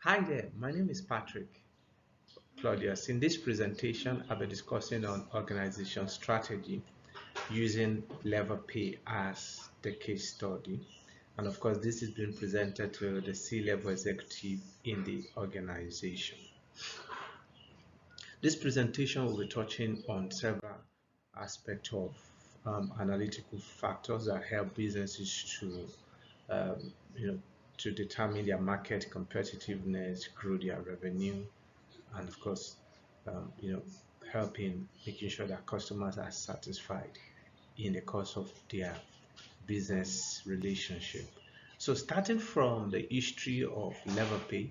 Hi there, my name is Patrick Claudius. In this presentation, I'll be discussing on organization strategy using Leverpay as the case study. And of course, this is being presented to the C-level executive in the organization. This presentation will be touching on several aspects of analytical factors that help businesses to um, you know, to determine their market competitiveness, grow their revenue, and of course, helping making sure that customers are satisfied in the course of their business relationship. So starting from the history of Leverpay,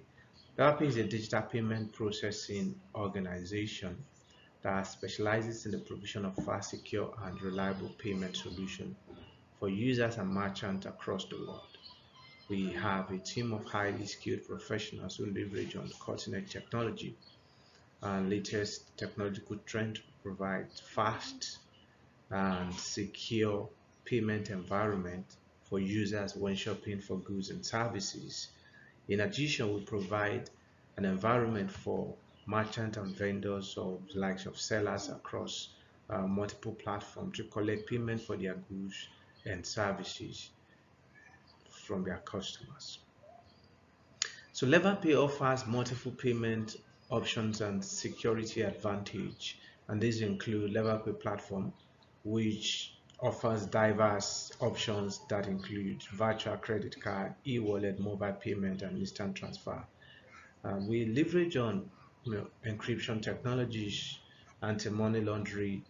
Leverpay is a digital payment processing organization that specializes in the provision of fast, secure, and reliable payment solutions for users and merchants across the world. We have a team of highly skilled professionals who leverage on cutting-edge technology and latest technological trend to provide fast and secure payment environment for users when shopping for goods and services. In addition, we provide an environment for merchant and vendors of likes of sellers across multiple platforms to collect payment for their goods and services from their customers. So Leverpay offers multiple payment options and security advantage, and these include Leverpay platform, which offers diverse options that include virtual credit card, e-wallet, mobile payment, and instant transfer. We leverage on encryption technologies, anti-money laundering,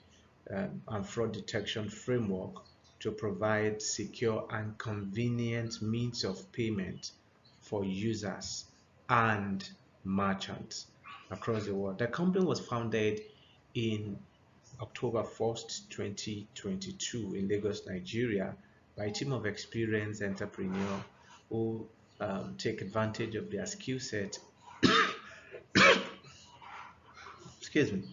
and fraud detection framework to provide secure and convenient means of payment for users and merchants across the world. The company was founded in October 1st, 2022 in Lagos, Nigeria by a team of experienced entrepreneurs who take advantage of their skill set excuse me,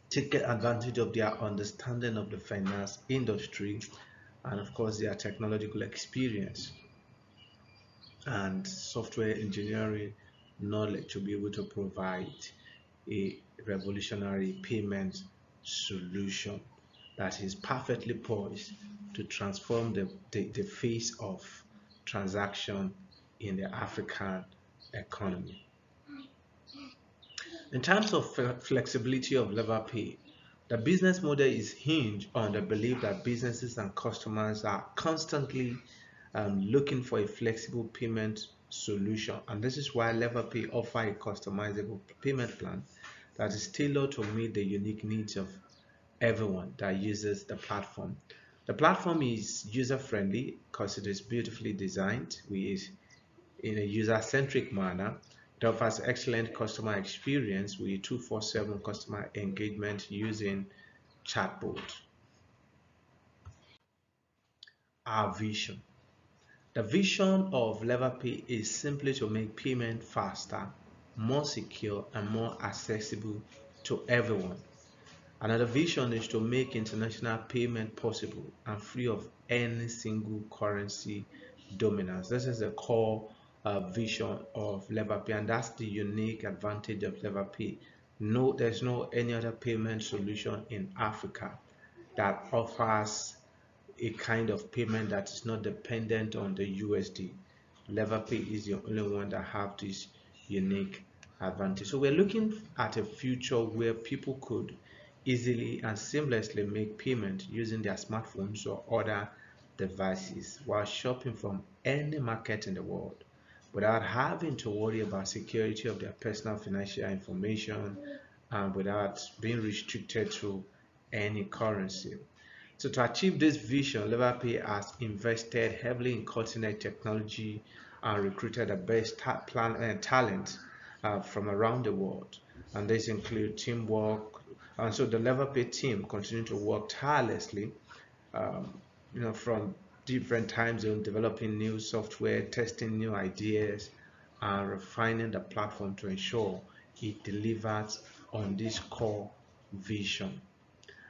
take advantage of their understanding of the finance industry and of course their technological experience and software engineering knowledge to be able to provide a revolutionary payment solution that is perfectly poised to transform the face of transaction in the African economy. In terms of flexibility of Leverpay, the business model is hinged on the belief that businesses and customers are constantly looking for a flexible payment solution, and this is why Leverpay offers a customizable payment plan that is tailored to meet the unique needs of everyone that uses the platform. The platform is user-friendly because it is beautifully designed in a user-centric manner. It offers excellent customer experience with 24/7 customer engagement using chatbot. Our vision. The vision of Leverpay is simply to make payment faster, more secure, and more accessible to everyone. Another vision is to make international payment possible and free of any single currency dominance. This is the core vision of Leverpay, and that's the unique advantage of Leverpay. No, there's no any other payment solution in Africa that offers a kind of payment that is not dependent on the USD. Leverpay is the only one that have this unique advantage. So we're looking at a future where people could easily and seamlessly make payment using their smartphones or other devices while shopping from any market in the world without having to worry about security of their personal financial information and without being restricted to any currency. So to achieve this vision, Leverpay has invested heavily in cutting-edge technology and recruited the best talent from around the world. And this includes teamwork. And so the Leverpay team continue to work tirelessly, from different time zones, developing new software, testing new ideas, and refining the platform to ensure it delivers on this core vision.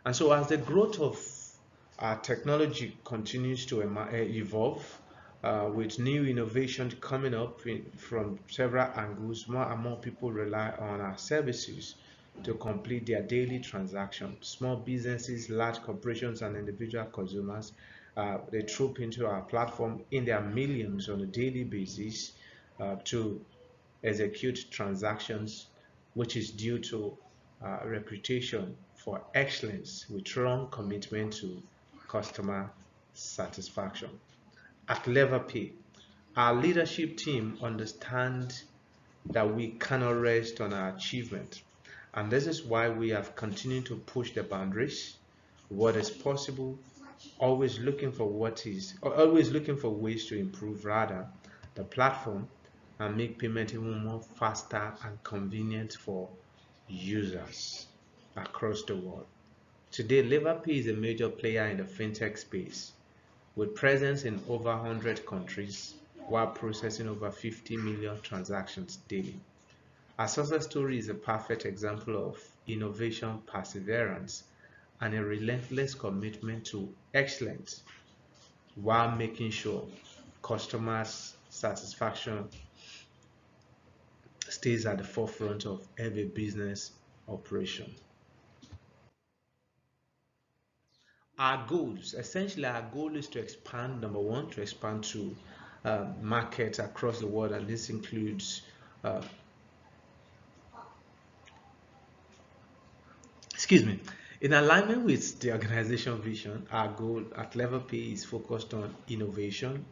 And so as the growth of our technology continues to evolve, with new innovation coming up from several angles, more and more people rely on our services to complete their daily transactions. Small businesses, large corporations, and individual consumers, they troop into our platform in their millions on a daily basis to execute transactions, which is due to reputation for excellence with strong commitment to customer satisfaction. At Leverpay, our leadership team understands that we cannot rest on our achievement, and this is why we have continued to push the boundaries, what is possible, always looking for ways to improve rather the platform and make payment even more faster and convenient for users across the world. Today, Leverpay is a major player in the fintech space with presence in over 100 countries while processing over 50 million transactions daily. Our success story is a perfect example of innovation, perseverance, and a relentless commitment to excellence while making sure customers' satisfaction stays at the forefront of every business operation. Our goals, essentially, our goal is to expand. Number one, to expand to markets across the world, and this includes uh, excuse me. In alignment with the organization vision, our goal at Leverpay is focused on innovation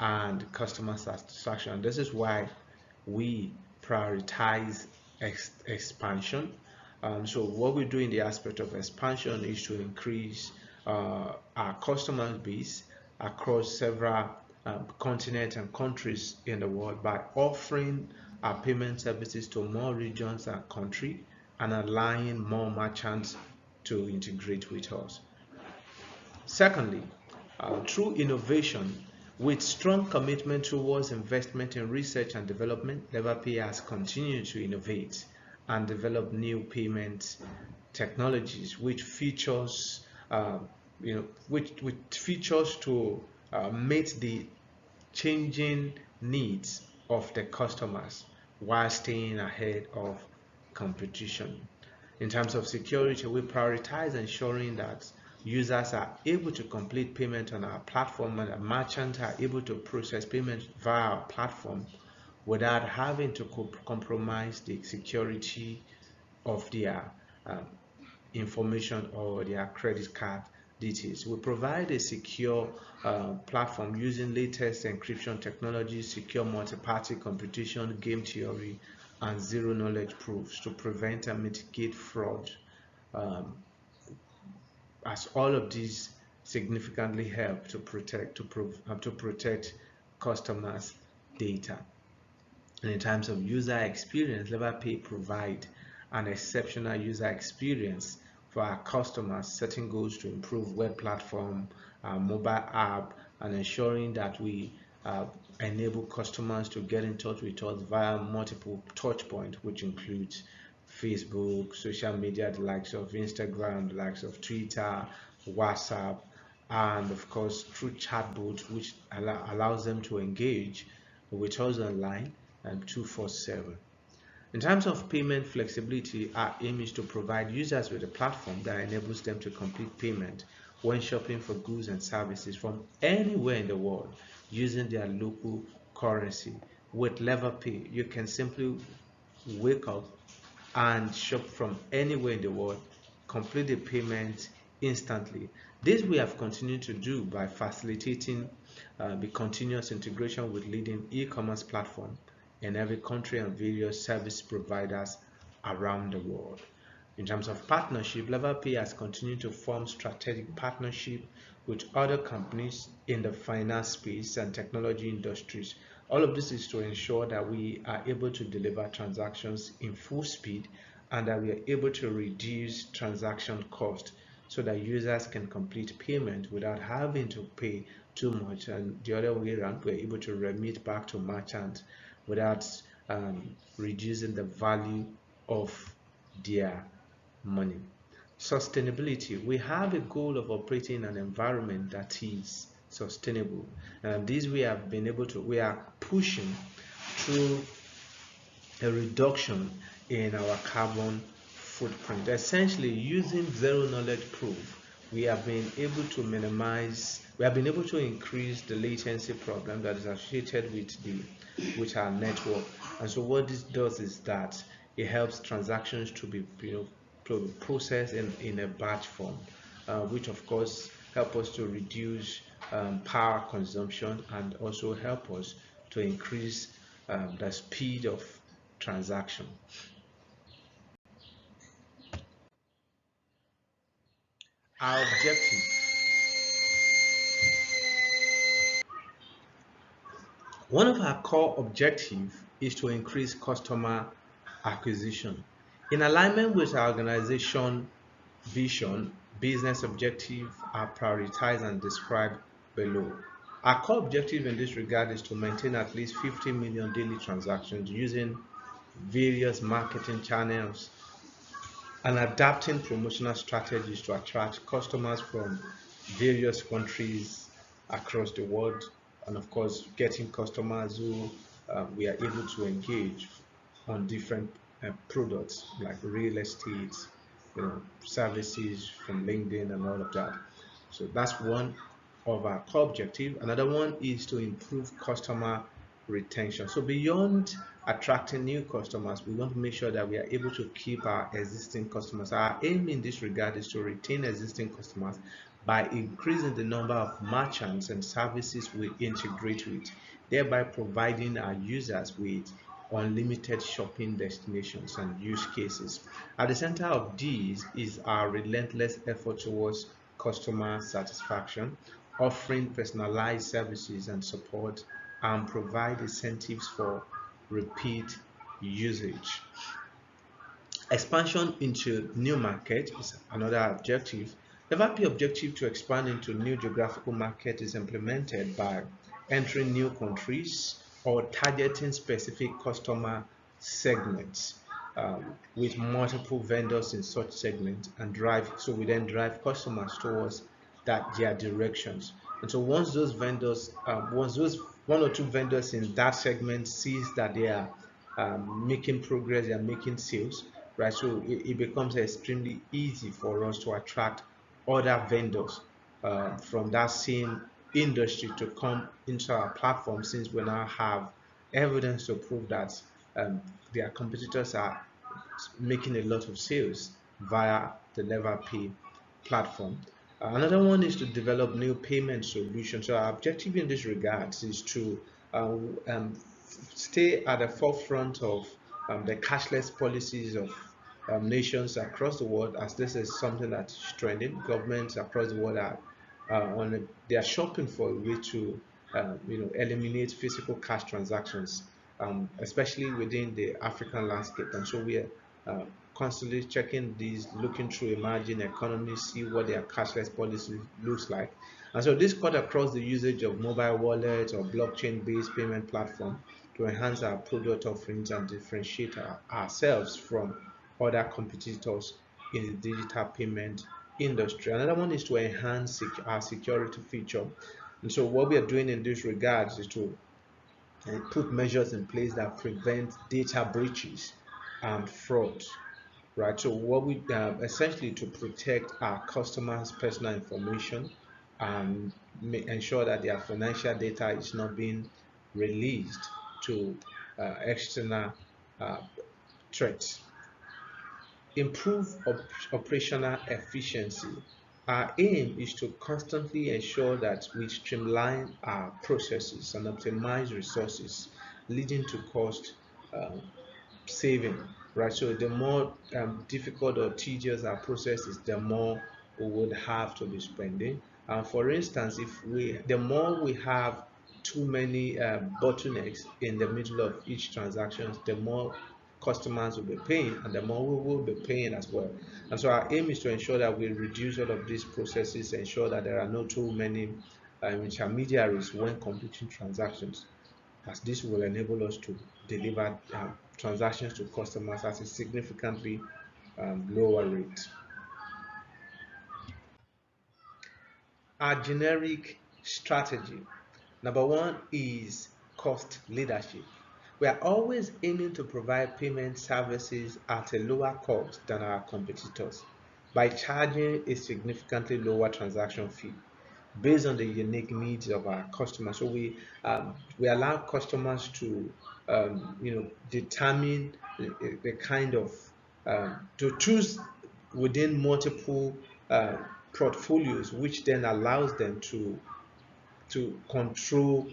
and customer satisfaction. This is why we prioritize expansion. So what we do in the aspect of expansion is to increase our customer base across several continents and countries in the world by offering our payment services to more regions and countries and allowing more merchants to integrate with us. Secondly, through innovation, with strong commitment towards investment in research and development, Leverpay has continued to innovate and develop new payment technologies, which features, which features to meet the changing needs of the customers while staying ahead of competition. In terms of security, we prioritize ensuring that users are able to complete payment on our platform and that merchants are able to process payment via our platform without having to compromise the security of their um, information or their credit card details. We provide a secure platform using latest encryption technology, secure multi-party computation, game theory, and zero knowledge proofs to prevent and mitigate fraud, um, as all of these significantly help to protect customers' data. And in terms of user experience, Leverpay provide an exceptional user experience for our customers, setting goals to improve web platform, mobile app, and ensuring that we enable customers to get in touch with us via multiple touch points, which includes Facebook, social media, the likes of Instagram, the likes of Twitter, WhatsApp, and of course through chatbot, which allows them to engage with us online and 247. In terms of payment flexibility, our aim is to provide users with a platform that enables them to complete payment when shopping for goods and services from anywhere in the world using their local currency. With Leverpay, you can simply wake up and shop from anywhere in the world, complete the payment instantly. This we have continued to do by facilitating the continuous integration with leading e-commerce platforms in every country and various service providers around the world. In terms of partnership, Leverpay has continued to form strategic partnership with other companies in the finance space and technology industries. All of this is to ensure that we are able to deliver transactions in full speed and that we are able to reduce transaction cost so that users can complete payment without having to pay too much, and the other way around, we're able to remit back to merchants without reducing the value of their money. Sustainability. We have a goal of operating in an environment that is sustainable. And this we are pushing through a reduction in our carbon footprint. Essentially, using zero knowledge proof, we have been able to increase the latency problem that is associated with our network. And so what this does is that it helps transactions to be to be processed in a batch form, which of course help us to reduce power consumption and also help us to increase the speed of transaction. Our objective. One of our core objectives is to increase customer acquisition. In alignment with our organization vision, business objectives are prioritized and described below. Our core objective in this regard is to maintain at least 50 million daily transactions using various marketing channels and adapting promotional strategies to attract customers from various countries across the world, and of course getting customers who we are able to engage on different products like real estate, services from LinkedIn and all of that. So that's one of our core objective. Another one is to improve customer retention. So beyond attracting new customers, we want to make sure that we are able to keep our existing customers. Our aim in this regard is to retain existing customers by increasing the number of merchants and services we integrate with, thereby providing our users with unlimited shopping destinations and use cases. At the center of these is our relentless effort towards customer satisfaction, offering personalized services and support, and provide incentives for repeat usage. Expansion into new markets is another objective. The VRIO objective to expand into new geographical market is implemented by entering new countries or targeting specific customer segments with multiple vendors in such segments, and we then drive customers towards their directions. And so once those one or two vendors in that segment sees that they are making progress, they are making sales, right? So it becomes extremely easy for us to attract other vendors from that same industry to come into our platform, since we now have evidence to prove that their competitors are making a lot of sales via the Leverpay platform. Another one is to develop new payment solutions. So our objective in this regard is to stay at the forefront of the cashless policies of nations across the world, as this is something that is trending. Governments across the world are they are shopping for a way to eliminate physical cash transactions, especially within the African landscape. And so we are constantly checking these, looking through emerging economies, see what their cashless policy looks like. And so this cut across the usage of mobile wallets or blockchain-based payment platform to enhance our product offerings and differentiate ourselves from other competitors in the digital payment industry. Another one is to enhance our security feature. And so what we are doing in this regard is to put measures in place that prevent data breaches and fraud, right? So what we essentially to protect our customers' personal information and ensure that their financial data is not being released to external uh, threats. Improve operational efficiency. Our aim is to constantly ensure that we streamline our processes and optimize resources, leading to cost um, saving, right? So the more difficult or tedious our process is, the more we would have to be spending. For instance, the more we have too many bottlenecks in the middle of each transaction, the more customers will be paying, and the more we will be paying as well. And so our aim is to ensure that we reduce all of these processes, ensure that there are not too many intermediaries when completing transactions, as this will enable us to deliver transactions to customers at a significantly lower rate. Our generic Strategy. Number one is cost leadership. We are always aiming to provide payment services at a lower cost than our competitors by charging a significantly lower transaction fee based on the unique needs of our customers. So we allow customers to determine the kind of to choose within multiple uh, portfolios, which then allows them to control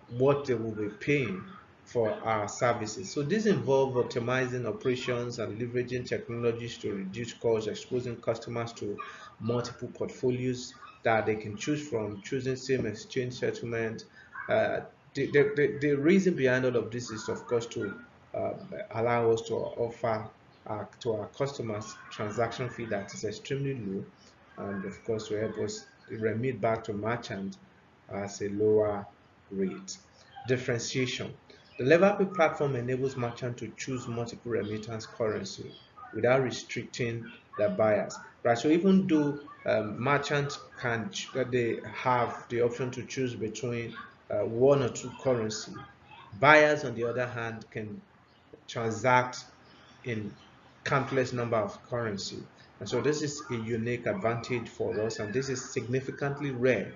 what they will be paying for our services. So this involves optimizing operations and leveraging technologies to reduce costs, exposing customers to multiple portfolios that they can choose from, choosing same exchange settlement. Uh, the reason behind all of this is, of course, to uh, allow us to offer to our customers transaction fee that is extremely low, and of course to help us remit back to merchant as a lower rate. Differentiation. The Leverpay platform enables merchants to choose multiple remittance currency without restricting the buyers. Right. So even though merchants they have the option to choose between one or two currency, buyers on the other hand can transact in countless number of currency. And so this is a unique advantage for us, and this is significantly rare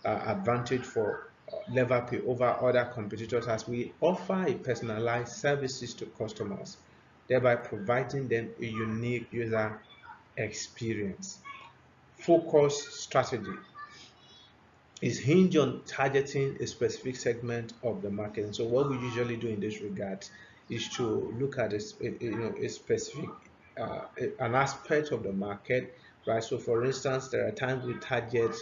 advantage for Leverpay over other competitors, as we offer a personalized services to customers, thereby providing them a unique user experience. Focus strategy is hinged on targeting a specific segment of the market. And so what we usually do in this regard is to look at a specific an aspect of the market, right? So for instance, there are times we target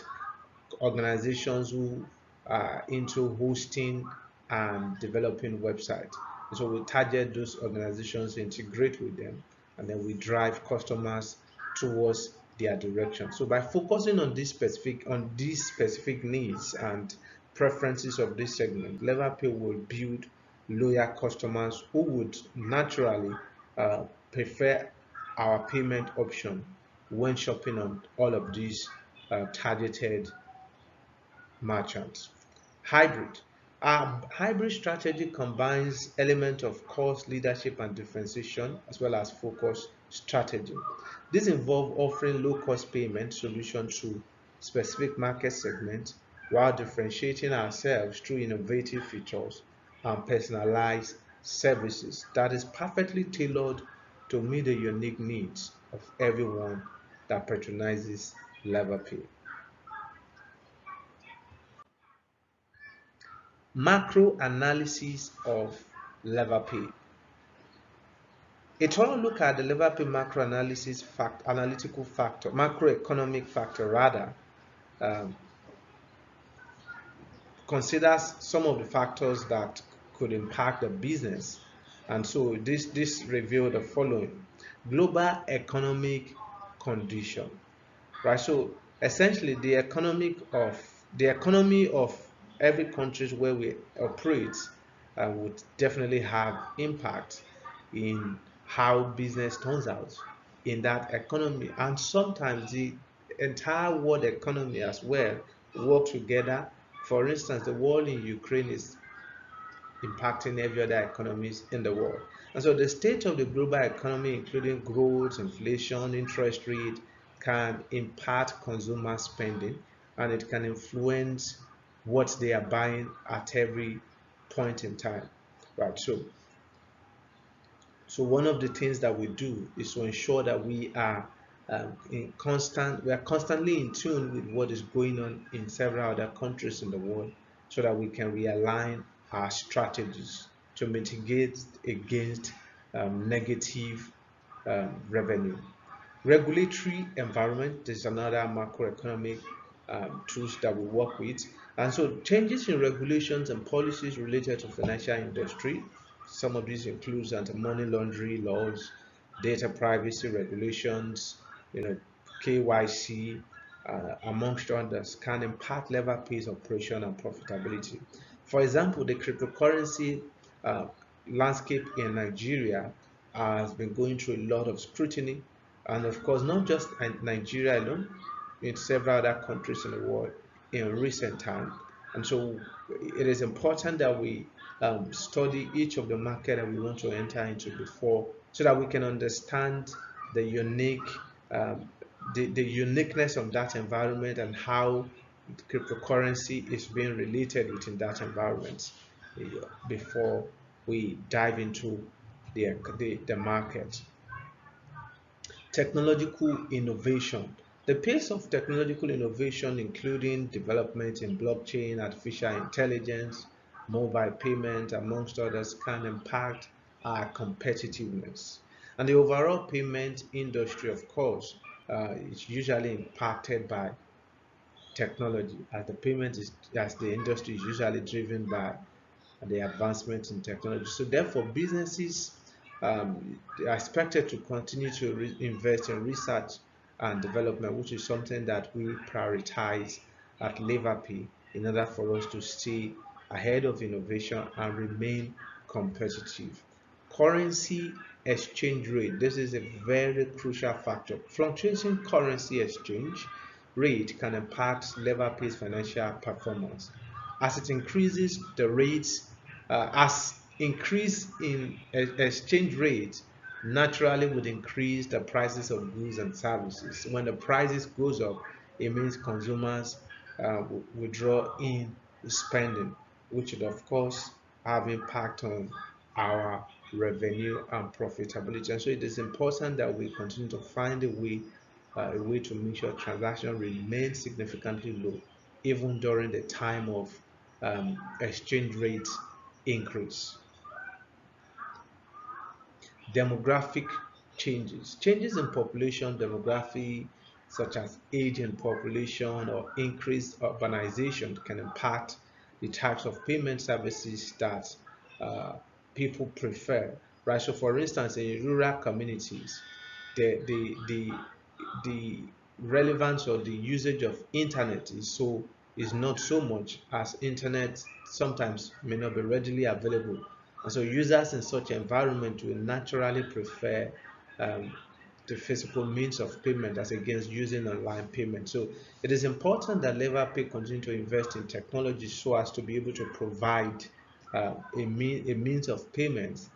organizations who are into hosting and developing websites. And so we target those organizations, integrate with them, and then we drive customers towards their direction. So by focusing on these specific needs and preferences of this segment, Leverpay will build loyal customers who would naturally prefer our payment option when shopping on all of these targeted merchants. Hybrid. Our hybrid strategy combines elements of cost leadership and differentiation as well as focus strategy. This involves offering low-cost payment solutions to specific market segments while differentiating ourselves through innovative features and personalized services that is perfectly tailored to meet the unique needs of everyone that patronizes Leverpay. Macro analysis of Leverpay. A thorough look at the Leverpay macro analysis analytical factor, macroeconomic factor rather, um, considers some of the factors that could impact the business. And so this revealed the following: global economic condition, right? So essentially the economy of every countries where we operate would definitely have impact in how business turns out in that economy, and sometimes the entire world economy as well work together. For instance, the war in Ukraine is impacting every other economies in the world. And so the state of the global economy, including growth, inflation, interest rate, can impact consumer spending, and it can influence what they are buying at every point in time. Right. So one of the things that we do is to ensure that we are constantly in tune with what is going on in several other countries in the world, so that we can realign our strategies to mitigate against negative revenue. Regulatory environment is another macroeconomic tools that we work with. And so changes in regulations and policies related to financial industry, some of these includes anti-money laundering laws, data privacy regulations, KYC, amongst others, can impact Leverpay's operation and profitability. For example, the cryptocurrency uh, landscape in Nigeria has been going through a lot of scrutiny, and of course, not just in Nigeria alone, in several other countries in the world. in recent time. And so it is important that we study each of the market that we want to enter into before, so that we can understand the um, the uniqueness of that environment and how cryptocurrency is being related within that environment before we dive into the market. Technological innovation. The pace of technological innovation, including development in blockchain, artificial intelligence, mobile payment, amongst others, can impact our competitiveness. And the overall payment industry, of course, is usually impacted by technology, as as the industry is usually driven by the advancement in technology. So therefore, businesses are expected to continue to invest in research and development, which is something that we prioritize at Leverpay in order for us to stay ahead of innovation and remain competitive. Currency exchange rate. This is a very crucial factor. Fluctuating currency exchange rate can impact Leverpay's financial performance. As it increases, the rates as increase in exchange rate naturally would increase the prices of goods and services. When the prices goes up, it means consumers withdraw in spending, which would of course have impact on our revenue and profitability. And so it is important that we continue to find a way to make sure transaction remains significantly low, even during the time of exchange rate increase. Demographic changes. Changes in population demography, such as age in population or increased urbanization, can impact the types of payment services that uh, people prefer. Right. So, for instance, in rural communities, the the the the relevance or the usage of internet is not so much, as internet sometimes may not be readily available, and so users in such environment will naturally prefer um, the physical means of payment as against using online payment. So it is important that Leverpay continue to invest in technology so as to be able to provide a means of payment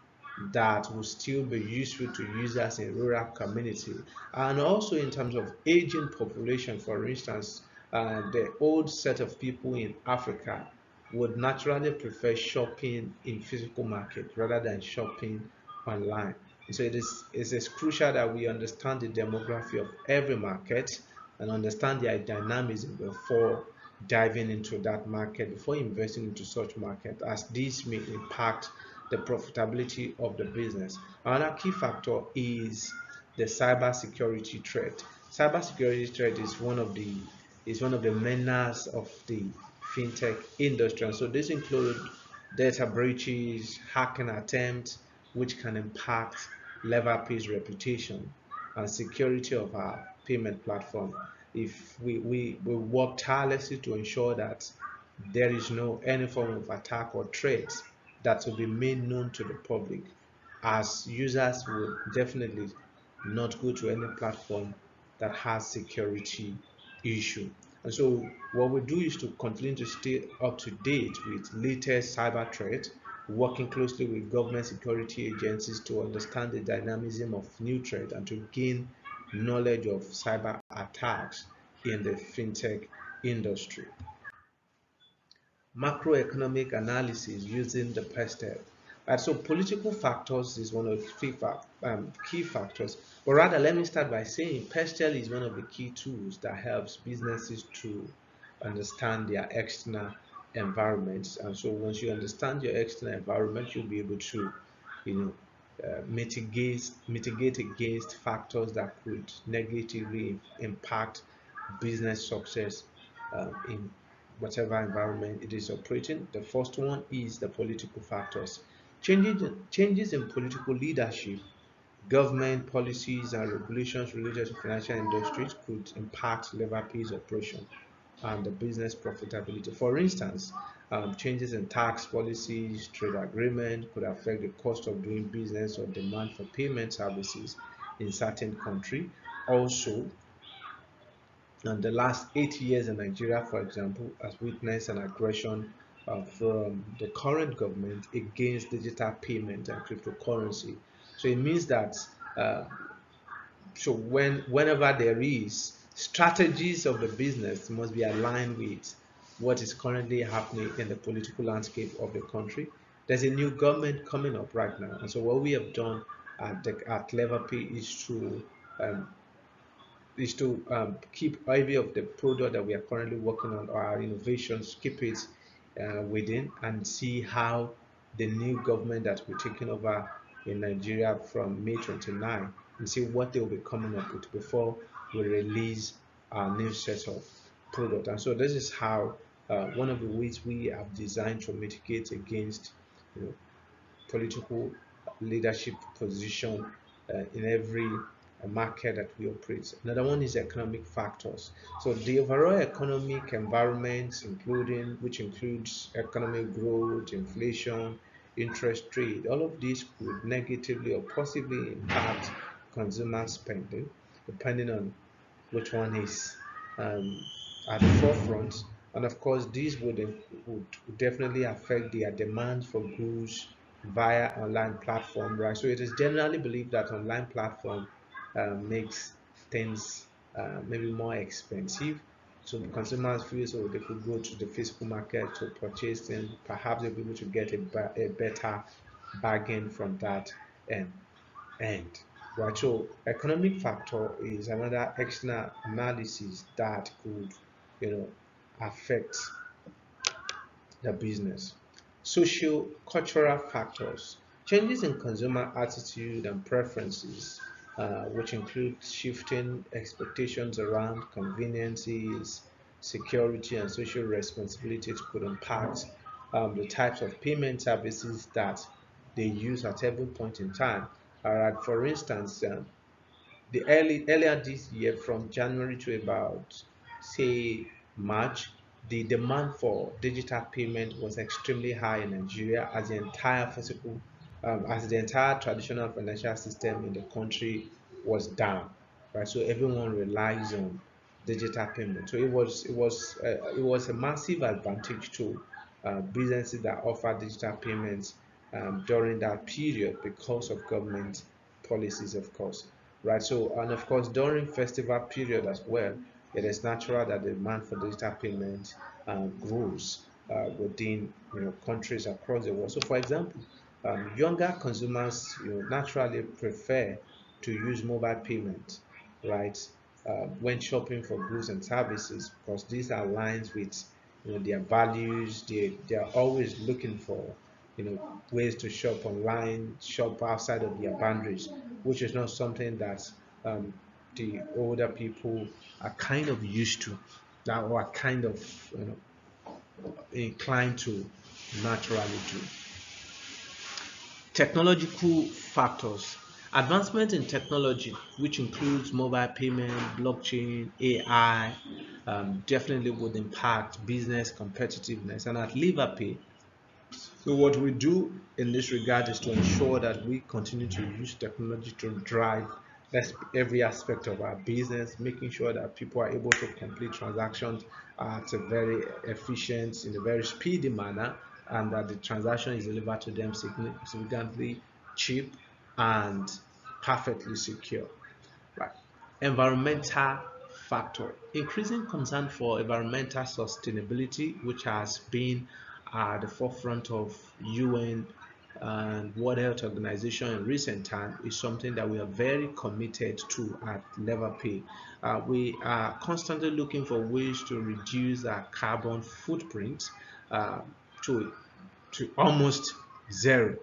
that will still be useful to users in rural community. And also in terms of aging population, for instance, the old set of people in Africa would naturally prefer shopping in physical market rather than shopping online. So it is crucial that we understand the demography of every market and understand their dynamism before diving into that market, before investing into such market, as this may impact the profitability of the business. Another key factor is the cybersecurity threat. Cybersecurity threat is one of the menace of the fintech industry, and so this includes data breaches, hacking attempts, which can impact Leverpay's reputation and security of our payment platform. If we work tirelessly to ensure that there is no any form of attack or threat that will be made known to the public, as users will definitely not go to any platform that has security issue. And so what we do is to continue to stay up to date with latest cyber threats, working closely with government security agencies to understand the dynamism of new threats and to gain knowledge of cyber attacks in the fintech industry. Macroeconomic analysis using the pestle. Right, so political factors is one of the key factors. But rather, let me start by saying pestle is one of the key tools that helps businesses to understand their external environments. And so once you understand your external environment, you'll be able to, you mitigate against factors that could negatively impact business success in whatever environment it is operating. The first one is the political factors. Changes in political leadership, government policies, and regulations related to financial industries could impact Leverpay's operation and the business profitability. For instance, changes in tax policies, trade agreement could affect the cost of doing business or demand for payment services in certain country. Also, And the last 8 years in Nigeria, for example, has witnessed an aggression from the current government against digital payment and cryptocurrency. So it means that uh, whenever there is strategies of the business must be aligned with what is currently happening in the political landscape of the country. There's a new government coming up right now, and so what we have done at Leverpay um, is to keep every of the product that we are currently working on or our innovations, keep it within and see how the new government that we're taking over in Nigeria from May 29 and see what they will be coming up with before we release our new set of product. And so this is how one of the ways we have designed to mitigate against you know, political leadership position in every market that we operate. Another one is economic factors. So the overall economic environment, including which includes economic growth, inflation, interest rate, all of these could negatively or positively impact consumer spending, depending on which one is um, at the forefront. And of course, these would definitely affect their demand for goods via online platform, right? So it is generally believed that online platform makes things maybe more expensive. So the consumers feel so they could go to the physical market to purchase them. Perhaps they'll be able to get a better bargain from that end end. Right. So economic factor is another external analysis that could, affect the business. Social cultural factors, changes in consumer attitude and preferences, which include shifting expectations around conveniences, security, and social responsibilities, could impact the types of payment services that they use at every point in time. All right, for instance, earlier this year, from January to about say March, the demand for digital payment was extremely high in Nigeria as the entire traditional financial system in the country was down, right? So everyone relies on digital payment. So it was a massive advantage to businesses that offer digital payments during that period because of government policies, of course, right? So, and of course, during festival period as well, it is natural that the demand for digital payment grows within countries across the world. So, for example, younger consumers naturally prefer to use mobile payment, right? When shopping for goods and services, because this aligns with their values. They are always looking for ways to shop online, shop outside of their boundaries, which is not something that um, the older people are kind of used to, that or are kind of inclined to naturally do. Technological factors. Advancement in technology, which includes mobile payment, blockchain, AI, definitely would impact business competitiveness. And at Leverpay, so what we do in this regard is to ensure that we continue to use technology to drive every aspect of our business, making sure that people are able to complete transactions at a very efficient, in a very speedy manner, and that the transaction is delivered to them significantly cheap and perfectly secure. Right. Environmental factor. Increasing concern for environmental sustainability, which has been at the forefront of UN and World Health Organization in recent time, is something that we are very committed to at Leverpay. We are constantly looking for ways to reduce our carbon footprint uh, to almost zero.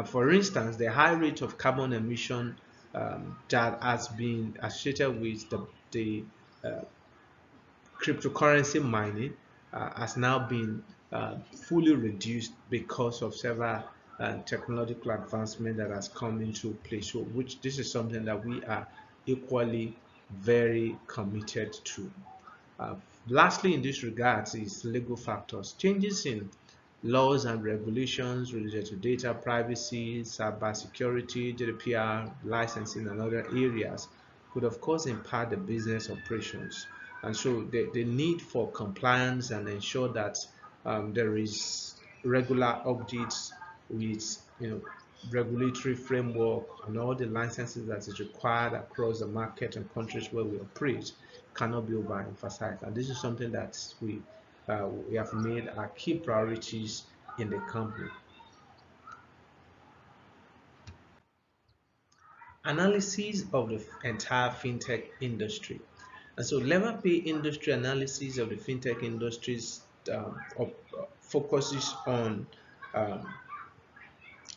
For instance, the high rate of carbon emission that has been associated with the uh, cryptocurrency mining has now been fully reduced because of several technological advancement that has come into place. So, which this is something that we are equally very committed to. Uh, Lastly, in this regard, is legal factors. Changes in laws and regulations related to data privacy, cybersecurity, GDPR, licensing, and other areas could, of course, impact the business operations. And so the need for compliance and ensure that there is regular updates with regulatory framework and all the licenses that is required across the market and countries where we operate cannot be overemphasized. And this is something that we have made our key priorities in the company. Analysis of the entire fintech industry. And so Leverpay industry analysis of the fintech industries focuses on um,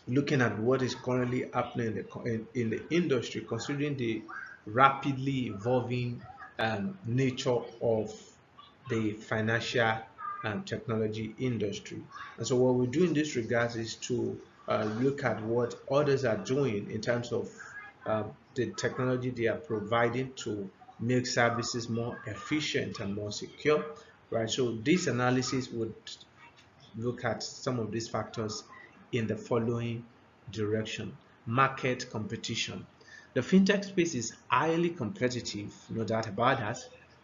looking at what is currently happening in the industry, considering the rapidly evolving nature of the financial and technology industry. And so what we do in this regard is to look at what others are doing in terms of the technology they are providing to make services more efficient and more secure, right? So this analysis would look at some of these factors in the following direction. Market competition. The fintech space is highly competitive, no doubt about that,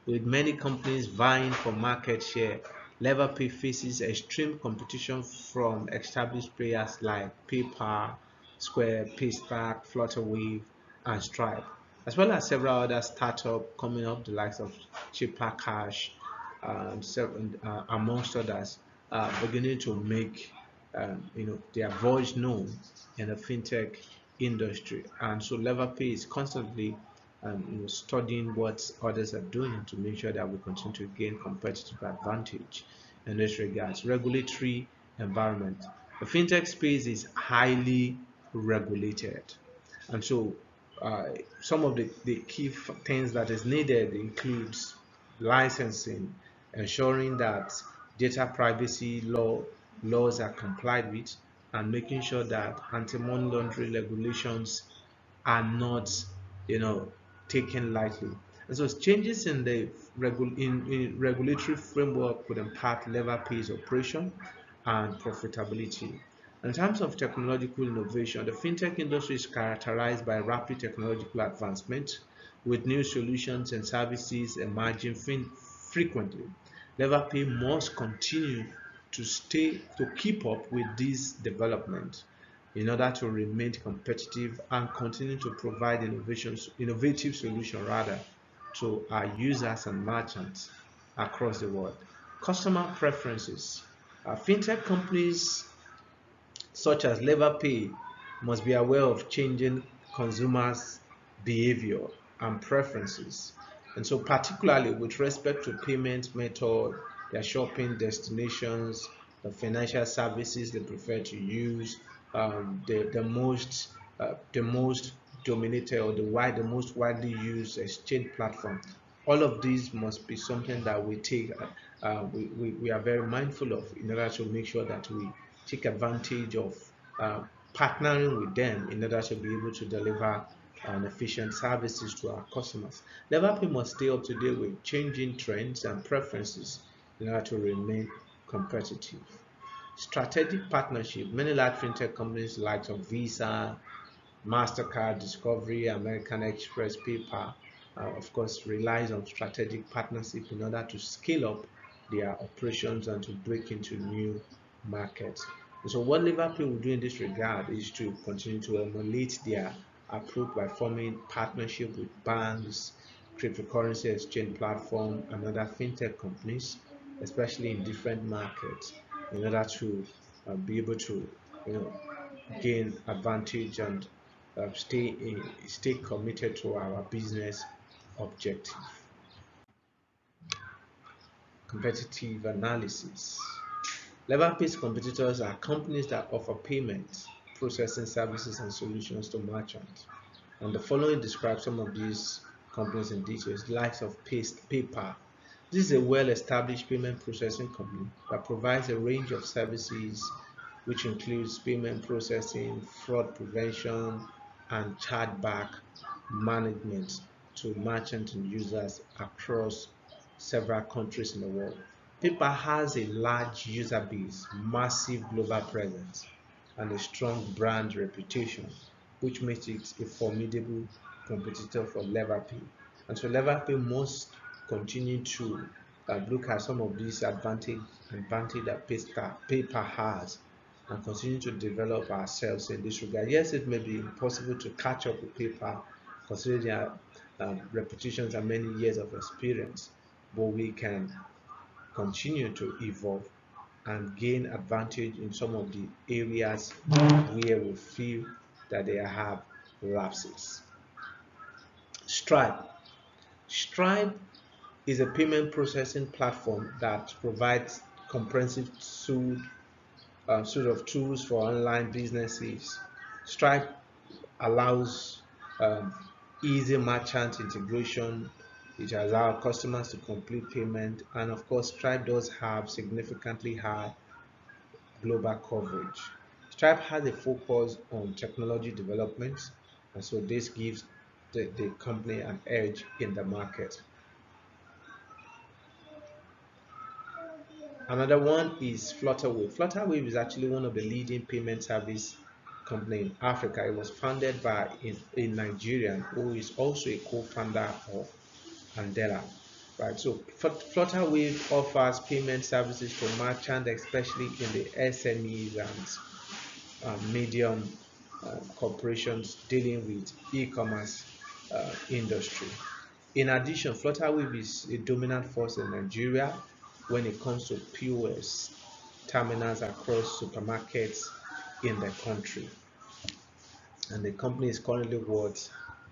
with many companies vying for market share. Leverpay faces extreme competition from established players like PayPal, Square, Paystack, Flutterwave, and Stripe, as well as several other startups coming up, the likes of Chipper Cash, amongst others, beginning to make their voice known in the fintech industry. And so Leverpay is constantly studying what others are doing to make sure that we continue to gain competitive advantage in this regards. Regulatory environment. The fintech space is highly regulated, and so uh, some of the key things that is needed includes licensing, ensuring that data privacy laws are complied with, and making sure that anti-money laundering regulations are not, you know, taken lightly. And so changes in the in regulatory framework would impact Leverpay's operation and profitability. In terms of technological innovation, the fintech industry is characterized by rapid technological advancement, with new solutions and services emerging frequently. Leverpay must continue to keep up with these developments in order to remain competitive and continue to provide innovative solution rather to our users and merchants across the world. Customer preferences. Fintech companies such as Leverpay must be aware of changing consumers' behavior and preferences. And so particularly with respect to payment method, their shopping destinations, the financial services they prefer to use, the most dominated or the most widely used exchange platform. All of these must be something that we are very mindful of in order to make sure that we take advantage of uh, partnering with them in order to be able to deliver efficient services to our customers. Leverpay must stay up to date with changing trends and preferences in order to remain competitive. Strategic partnership. Many large fintech companies like Visa, MasterCard, Discovery, American Express, PayPal, of course, relies on strategic partnership in order to scale up their operations and to break into new markets. And so what Liverpool will do in this regard is to continue to emulate their approach by forming partnership with banks, cryptocurrency exchange platform, and other fintech companies, especially in different markets, in order to be able to you know, gain advantage and stay committed to our business objective. Competitive analysis. Leverpay's competitors are companies that offer payments, processing services, and solutions to merchants. And the following describes some of these companies in details. The likes of PayPal. This is a well-established payment processing company that provides a range of services which includes payment processing, fraud prevention, and chargeback management to merchants and users across several countries in the world. PayPal has a large user base, massive global presence, and a strong brand reputation, which makes it a formidable competitor for Leverpay. And so Leverpay must continue to look at some of these advantage that paper has, and continue to develop ourselves in this regard. Yes, it may be impossible to catch up with paper, considering their reputations and many years of experience, but we can continue to evolve and gain advantage in some of the areas where we feel that they have lapses. Stripe. Stripe is a payment processing platform that provides comprehensive suite of tools for online businesses. Stripe allows um, easy merchant integration. It allows customers to complete payment, and of course, Stripe does have significantly high global coverage. Stripe has a focus on technology development, and so this gives the company an edge in the market. Another one is Flutterwave. Flutterwave is actually one of the leading payment service company in Africa. It was founded by a Nigerian who is also a co-founder of Andela. Right, so Flutterwave offers payment services to merchants, especially in the SMEs and medium corporations dealing with e-commerce industry. In addition, Flutterwave is a dominant force in Nigeria when it comes to POS terminals across supermarkets in the country. And the company is currently worth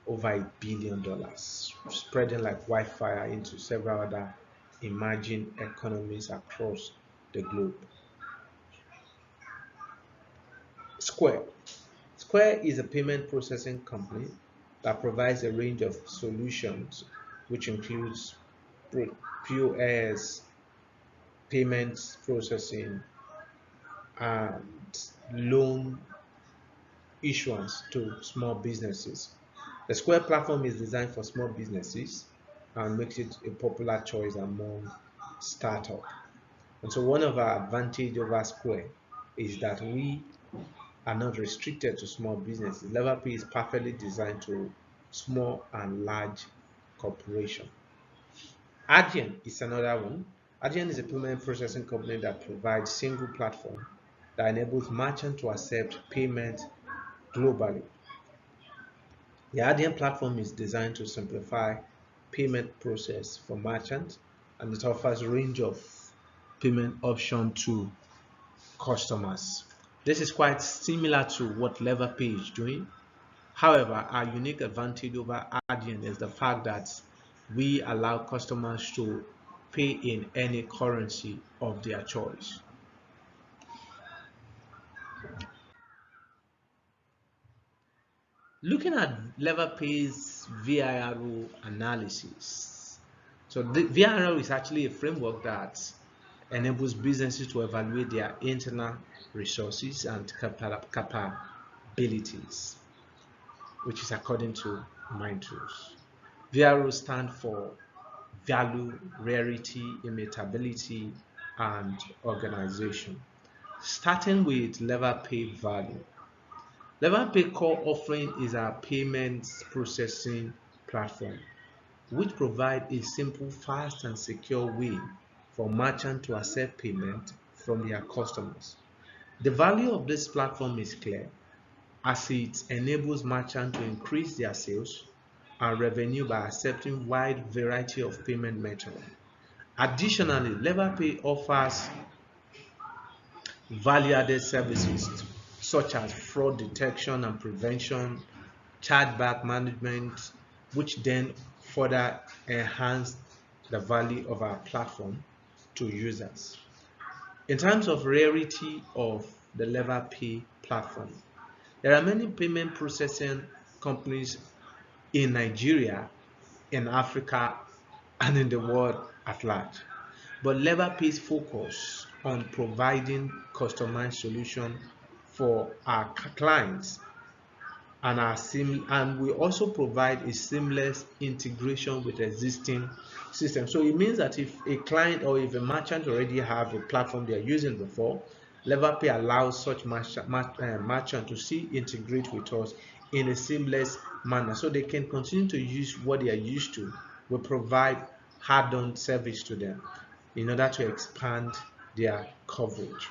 over $1 billion, spreading like wildfire into several other emerging economies across the globe. Square. Square is a payment processing company that provides a range of solutions, which includes POS, payments processing, and loan issuance to small businesses. The Square platform is designed for small businesses and makes it a popular choice among startups. And so one of our advantage over Square is that we are not restricted to small businesses. Leverpay is perfectly designed to small and large corporations. Adyen is another one. Adyen is a payment processing company that provides single platform that enables merchants to accept payment globally. The Adyen platform is designed to simplify payment process for merchants, and it offers a range of payment options to customers. This is quite similar to what Leverpay is doing. However, our unique advantage over Adyen is the fact that we allow customers to pay in any currency of their choice. Looking at Leverpay's VRIO analysis. So the VRIO is actually a framework that enables businesses to evaluate their internal resources and capabilities, which is according to MindTools. VRIO stands for value, rarity, immutability, and organization. Starting with Leverpay value. Leverpay core offering is our payments processing platform, which provides a simple, fast, and secure way for merchants to accept payment from their customers. The value of this platform is clear, as it enables merchants to increase their sales and revenue by accepting wide variety of payment methods. Additionally, Leverpay offers value-added services such as fraud detection and prevention, chargeback management, which then further enhance the value of our platform to users. In terms of rarity of the Leverpay platform, there are many payment processing companies in Nigeria, in Africa, and in the world at large. But Leverpay's focus on providing customized solution for our clients and we also provide a seamless integration with existing systems. So it means that if a client or if a merchant already have a platform they are using before, Leverpay allows such merchant to see integrate with us in a seamless manner, so they can continue to use what they are used to. We provide add-on service to them in order to expand their coverage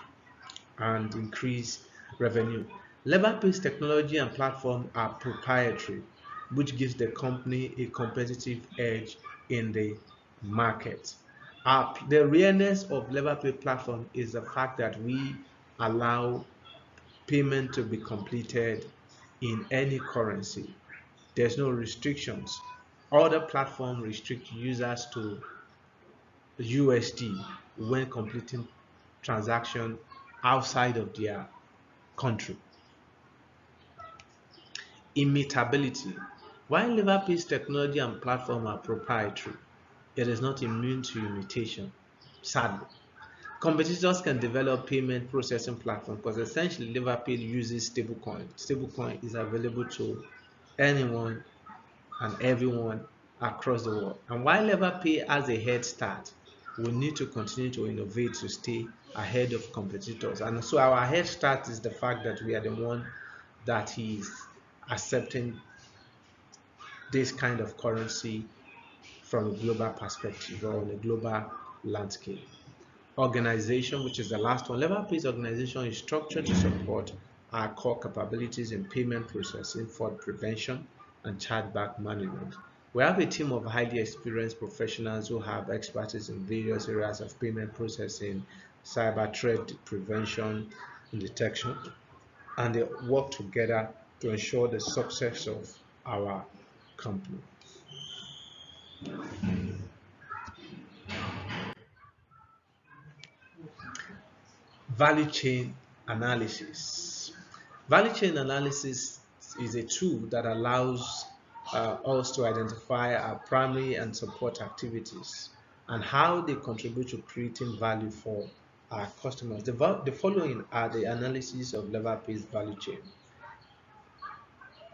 and increase revenue. Leverpay's technology and platform are proprietary, which gives the company a competitive edge in the market. The rareness of Leverpay platform is the fact that we allow payment to be completed in any currency. There's no restrictions. Other platforms restrict users to USD when completing transaction outside of their country. Immutability. While Liverpool's technology and platform are proprietary, it is not immune to imitation, sadly. Competitors can develop payment processing platform because essentially Liverpool uses stablecoin. Stablecoin is available to anyone and everyone across the world. And while Leverpay has a head start, we need to continue to innovate to stay ahead of competitors. And so our head start is the fact that we are the one that is accepting this kind of currency from a global perspective or on a global landscape. Organization, which is the last one. Leverpay's organization is structured to support our core capabilities in payment processing, fraud prevention, and chargeback management. We have a team of highly experienced professionals who have expertise in various areas of payment processing, cyber threat prevention and detection, and they work together to ensure the success of our company. Value chain analysis. Value chain analysis is a tool that allows us to identify our primary and support activities and how they contribute to creating value for our customers. The following are the analysis of Leverpay's value chain.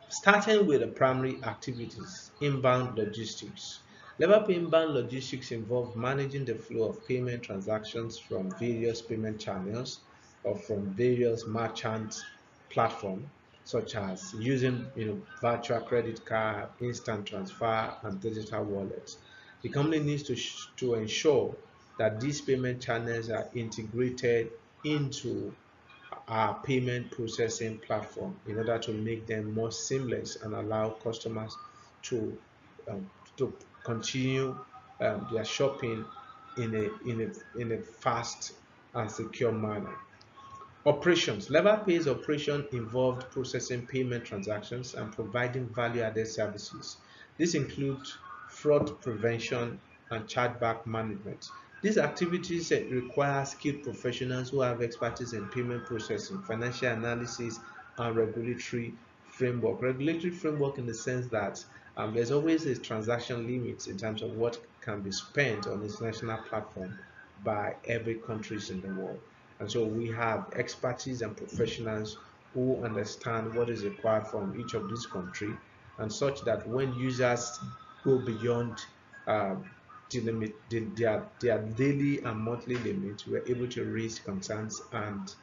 Starting with the primary activities, inbound logistics. Leverpay inbound logistics involve managing the flow of payment transactions from various payment channels or from various merchant platforms, such as using virtual credit card, instant transfer, and digital wallets. The company needs to ensure that these payment channels are integrated into our payment processing platform in order to make them more seamless and allow customers to um, to continue their shopping in a fast and secure manner. Operations. Leverpay's operation involved processing payment transactions and providing value-added services. This includes fraud prevention and chargeback management. These activities require skilled professionals who have expertise in payment processing, financial analysis, and regulatory framework. Regulatory framework in the sense that there's always a transaction limit in terms of what can be spent on international platform by every countries in the world. And so we have expertise and professionals who understand what is required from each of these countries, and such that when users go beyond um, the limit, their daily and monthly limit, we're able to raise concerns and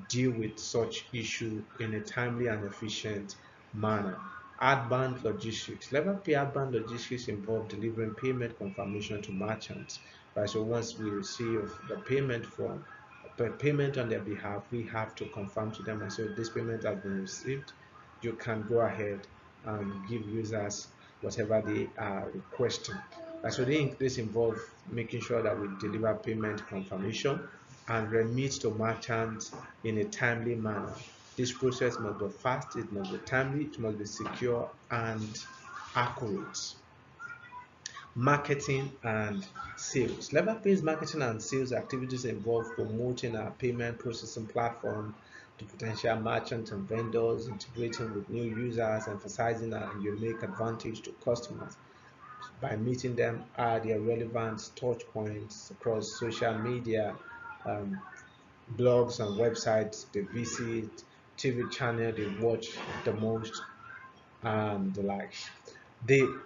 deal with such issue in a timely and efficient manner. Outbound logistics. Leverpay outbound logistics involve delivering payment confirmation to merchants. Right. So once we receive the payment on their behalf, we have to confirm to them and say this payment has been received. You can go ahead and give users whatever they are requesting. So this involves making sure that we deliver payment confirmation and remit to merchants in a timely manner. This process must be fast, it must be timely, it must be secure and accurate. Marketing and sales. Leverpay's marketing and sales activities involve promoting our payment processing platform to potential merchants and vendors, integrating with new users, emphasizing our unique advantage to customers by meeting them at their relevant touch points across social media, um, blogs and websites they visit, TV channel they watch the most, and the likes. The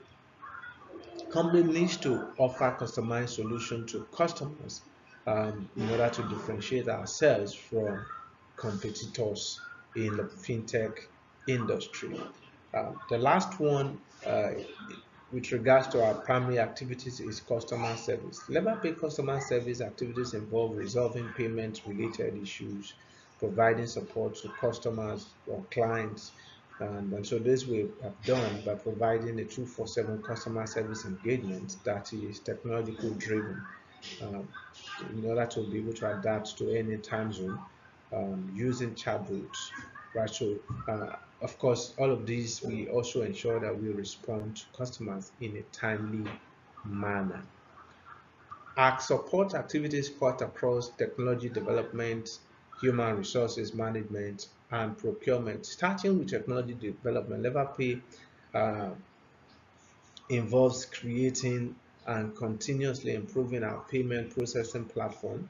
company needs to offer customized solution to customers in order to differentiate ourselves from competitors in the fintech industry. The last one with regards to our primary activities is customer service. Leverpay customer service activities involve resolving payment-related issues, providing support to customers or clients, and so this we have done by providing a 24/7 customer service engagement that is technological driven, um, in order to be able to adapt to any time zone, using chatbots, right? So, of course, all of these we also ensure that we respond to customers in a timely manner. Our support activities cut across technology development, human resources management, and procurement. Starting with technology development, Leverpay uh, involves creating and continuously improving our payment processing platform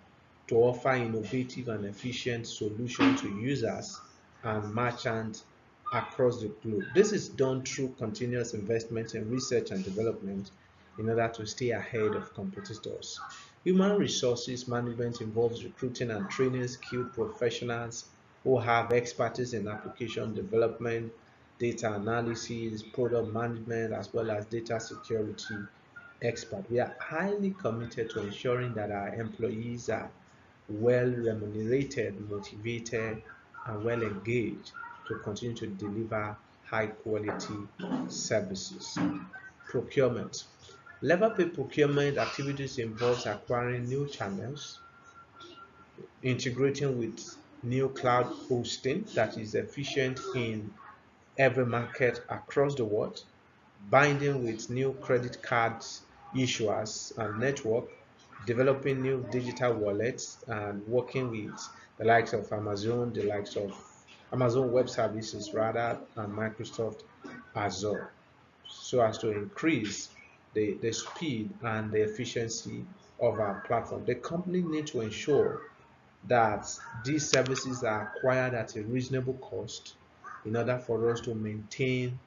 to offer innovative and efficient solutions to users and merchants across the globe. This is done through continuous investment in research and development in order to stay ahead of competitors. Human resources management involves recruiting and training skilled professionals who have expertise in application development, data analysis, product management, as well as data security expert. We are highly committed to ensuring that our employees are well remunerated, motivated, and well engaged to continue to deliver high quality services. Procurement. Leverpay procurement activities involves acquiring new channels, integrating with new cloud hosting that is efficient in every market across the world, binding with new credit cards issuers and network, developing new digital wallets, and working with the likes of Amazon, the likes of Amazon Web Services rather, and Microsoft Azure, so as to increase the speed and the efficiency of our platform. The company needs to ensure that these services are acquired at a reasonable cost in order for us to maintain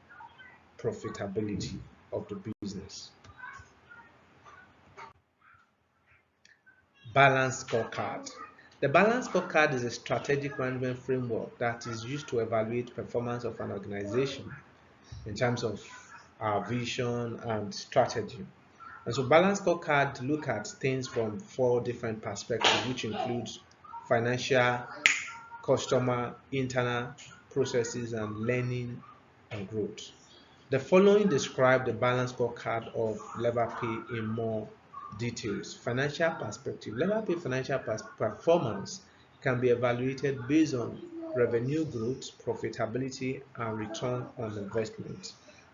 profitability of the business. Balanced scorecard. The balanced scorecard is a strategic management framework that is used to evaluate performance of an organization in terms of our vision and strategy. And so balanced scorecard look at things from four different perspectives, which includes financial, customer, internal processes, and learning and growth. The following describe the balance scorecard of Leverpay in more details. Financial perspective. Leverpay financial performance can be evaluated based on revenue growth, profitability, and return on investment.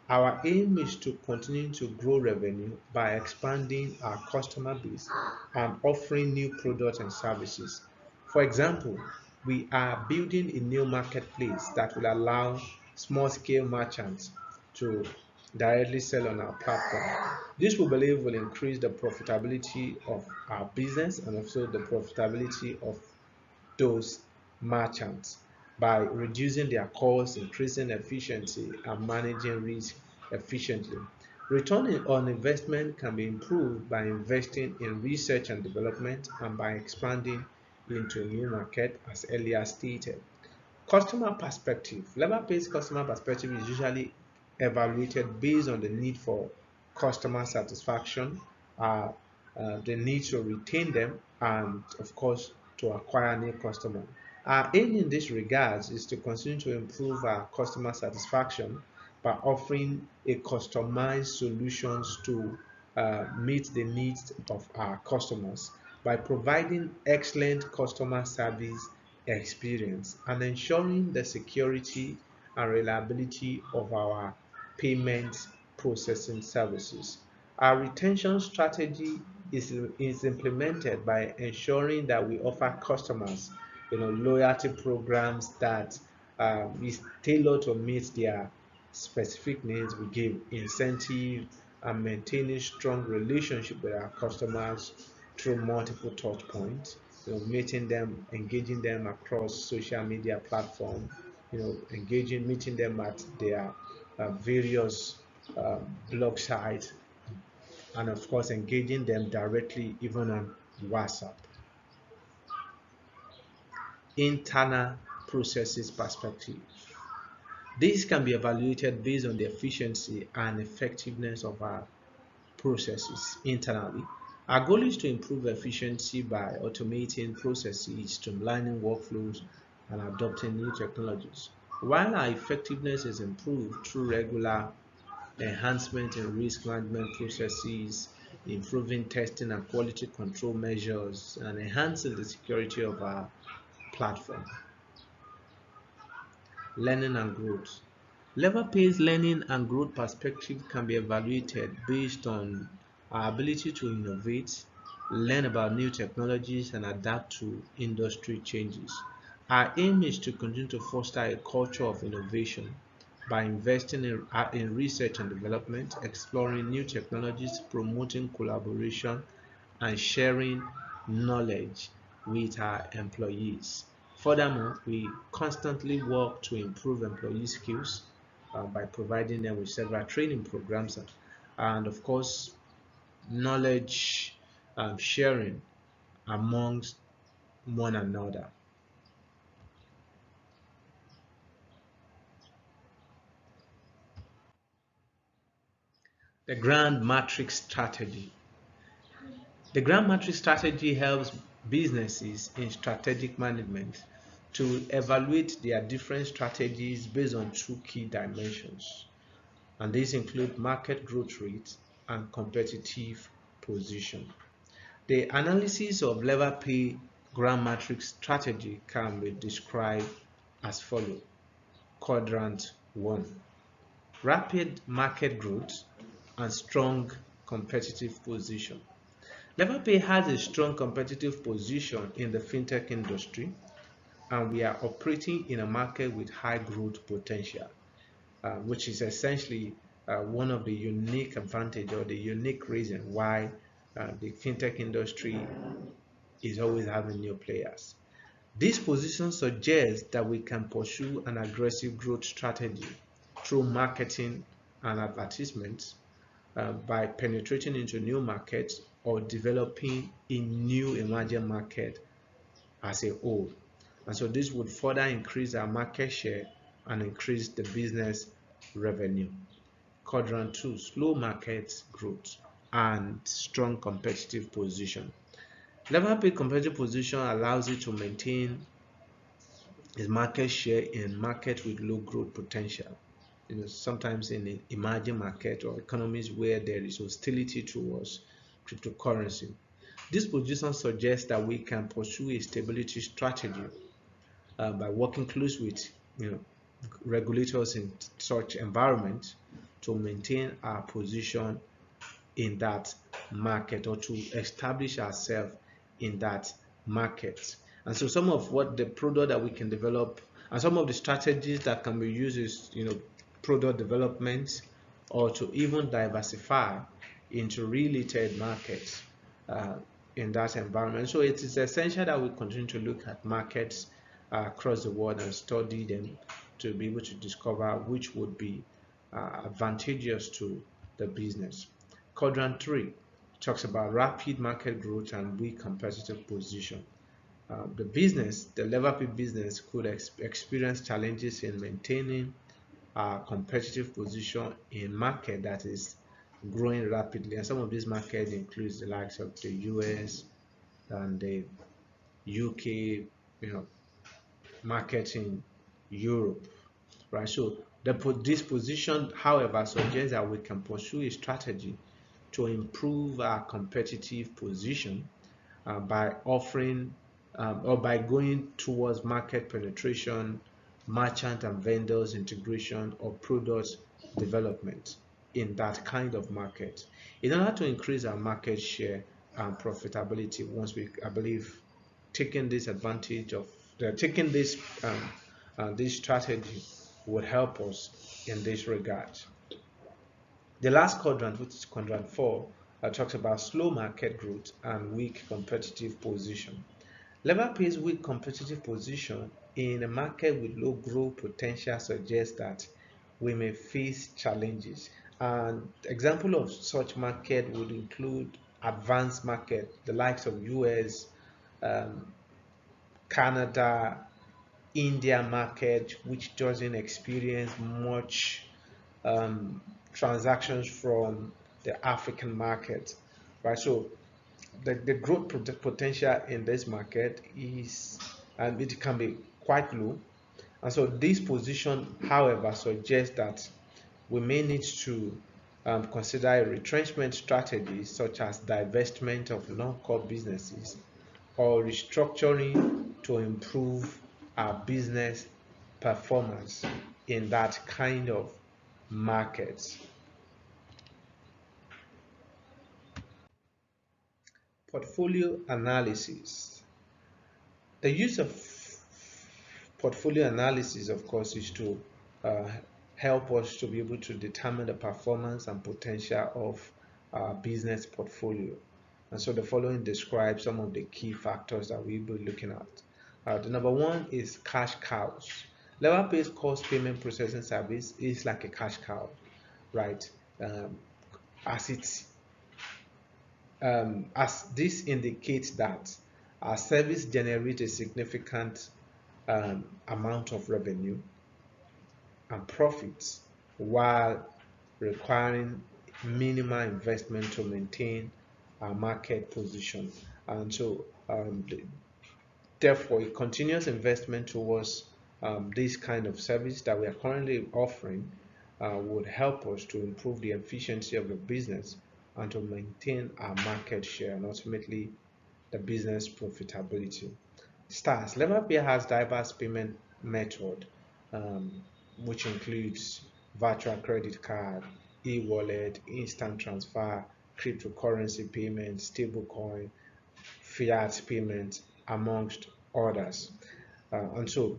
Our aim is to continue to grow revenue by expanding our customer base and offering new products and services. For example, we are building a new marketplace that will allow small-scale merchants to directly sell on our platform. This we believe will increase the profitability of our business and also the profitability of those merchants by reducing their costs, increasing efficiency, and managing risk efficiently. Return on investment can be improved by investing in research and development and by expanding into a new market, as earlier stated. Customer perspective. Leverpay's customer perspective is usually evaluated based on the need for customer satisfaction, uh, the need to retain them, and of course to acquire new customers. Our aim in this regards is to continue to improve our customer satisfaction by offering a customized solutions to meet the needs of our customers by providing excellent customer service experience and ensuring the security and reliability of our payment processing services. Our retention strategy is implemented by ensuring that we offer customers loyalty programs that is tailored to meet their specific needs. We give incentive and maintaining strong relationship with our customers through multiple touch points, meeting them, engaging them across social media platform, meeting them at their various blog sites, and of course engaging them directly even on WhatsApp. Internal processes perspective. This can be evaluated based on the efficiency and effectiveness of our processes internally. Our goal is to improve efficiency by automating processes, streamlining workflows, and adopting new technologies. While our effectiveness is improved through regular enhancement in risk management processes, improving testing and quality control measures, and enhancing the security of our platform. Learning and growth. Leverpay's learning and growth perspective can be evaluated based on our ability to innovate, learn about new technologies, and adapt to industry changes. Our aim is to continue to foster a culture of innovation by investing in research and development, exploring new technologies, promoting collaboration, and sharing knowledge with our employees. Furthermore, we constantly work to improve employee skills by providing them with several training programs and of course, knowledge sharing amongst one another. The grand matrix strategy. The grand matrix strategy helps businesses in strategic management to evaluate their different strategies based on two key dimensions, and these include market growth rate and competitive position. The analysis of Leverpay grand matrix strategy can be described as follows. Quadrant 1: rapid market growth and strong competitive position. Leverpay has a strong competitive position in the fintech industry, and we are operating in a market with high growth potential, which is essentially one of the unique advantage or the unique reason why the fintech industry is always having new players. This position suggests that we can pursue an aggressive growth strategy through marketing and advertisements by penetrating into new markets or developing a new emerging market as a whole. And so this would further increase our market share and increase the business revenue. Quadrant 2: slow market growth and strong competitive position. Leverpay competitive position allows it to maintain its market share in markets with low growth potential. Sometimes in the emerging market or economies where there is hostility towards cryptocurrency. This position suggests that we can pursue a stability strategy by working close with regulators in such environment to maintain our position in that market or to establish ourselves in that market. And so some of what the product that we can develop and some of the strategies that can be used is product development or to even diversify into related markets in that environment. So it is essential that we continue to look at markets across the world and study them to be able to discover which would be advantageous to the business. Quadrant 3 talks about rapid market growth and weak competitive position. The Leverpay business could experience challenges in maintaining a competitive position in market that is growing rapidly, and some of these markets include the likes of the US and the UK, market in Europe, right? So this position, however, suggests that we can pursue a strategy to improve our competitive position by offering or by going towards market penetration, merchant and vendors integration, or product development in that kind of market in order to increase our market share and profitability. Once we, I believe, taking this advantage of taking this strategy would help us in this regard. The last quadrant, which is quadrant 4, talks about slow market growth and weak competitive position. Leverpay's weak competitive position in a market with low growth potential suggests that we may face challenges. An example of such market would include advanced market, the likes of US, Canada, India market, which doesn't experience much transactions from the African market, right? So the growth potential in this market is, and it can be quite low. And so this position, however, suggests that we may need to consider a retrenchment strategy such as divestment of non-core businesses or restructuring to improve our business performance in that kind of market. Portfolio analysis. The use of portfolio analysis, of course, is to uh, help us to be able to determine the performance and potential of our business portfolio. And so the following describes some of the key factors that we'll be looking at. The number one is cash cows. Leverpay's cost payment processing service is like a cash cow, right? Um, as it as this indicates that our service generates a significant amount of revenue and profits while requiring minimal investment to maintain our market position. And so therefore a continuous investment towards this kind of service that we are currently offering would help us to improve the efficiency of the business and to maintain our market share and ultimately the business profitability. Stars. Leverpay has diverse payment method, um, which includes virtual credit card, e-wallet, instant transfer, cryptocurrency payments, stablecoin, fiat payments, amongst others. And so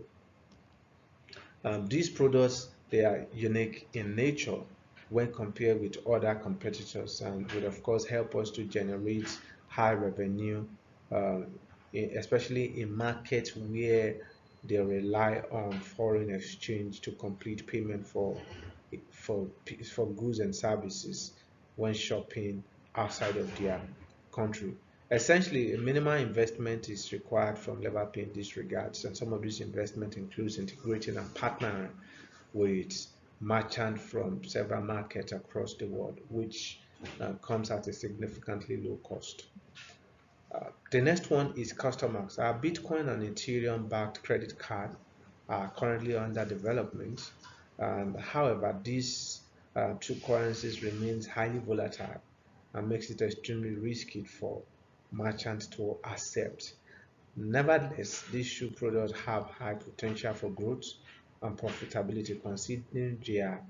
these products, they are unique in nature when compared with other competitors and would of course help us to generate high revenue, um, especially in markets where they rely on foreign exchange to complete payment for for goods and services when shopping outside of their country. Essentially, a minimal investment is required from Leverpay in this regards, and some of this investment includes integrating and partnering with merchants from several markets across the world, which comes at a significantly low cost. The next one is customers. Our Bitcoin and Ethereum backed credit card are currently under development. However, these two currencies remains highly volatile and makes it extremely risky for merchants to accept. Nevertheless, these two products have high potential for growth and profitability considering their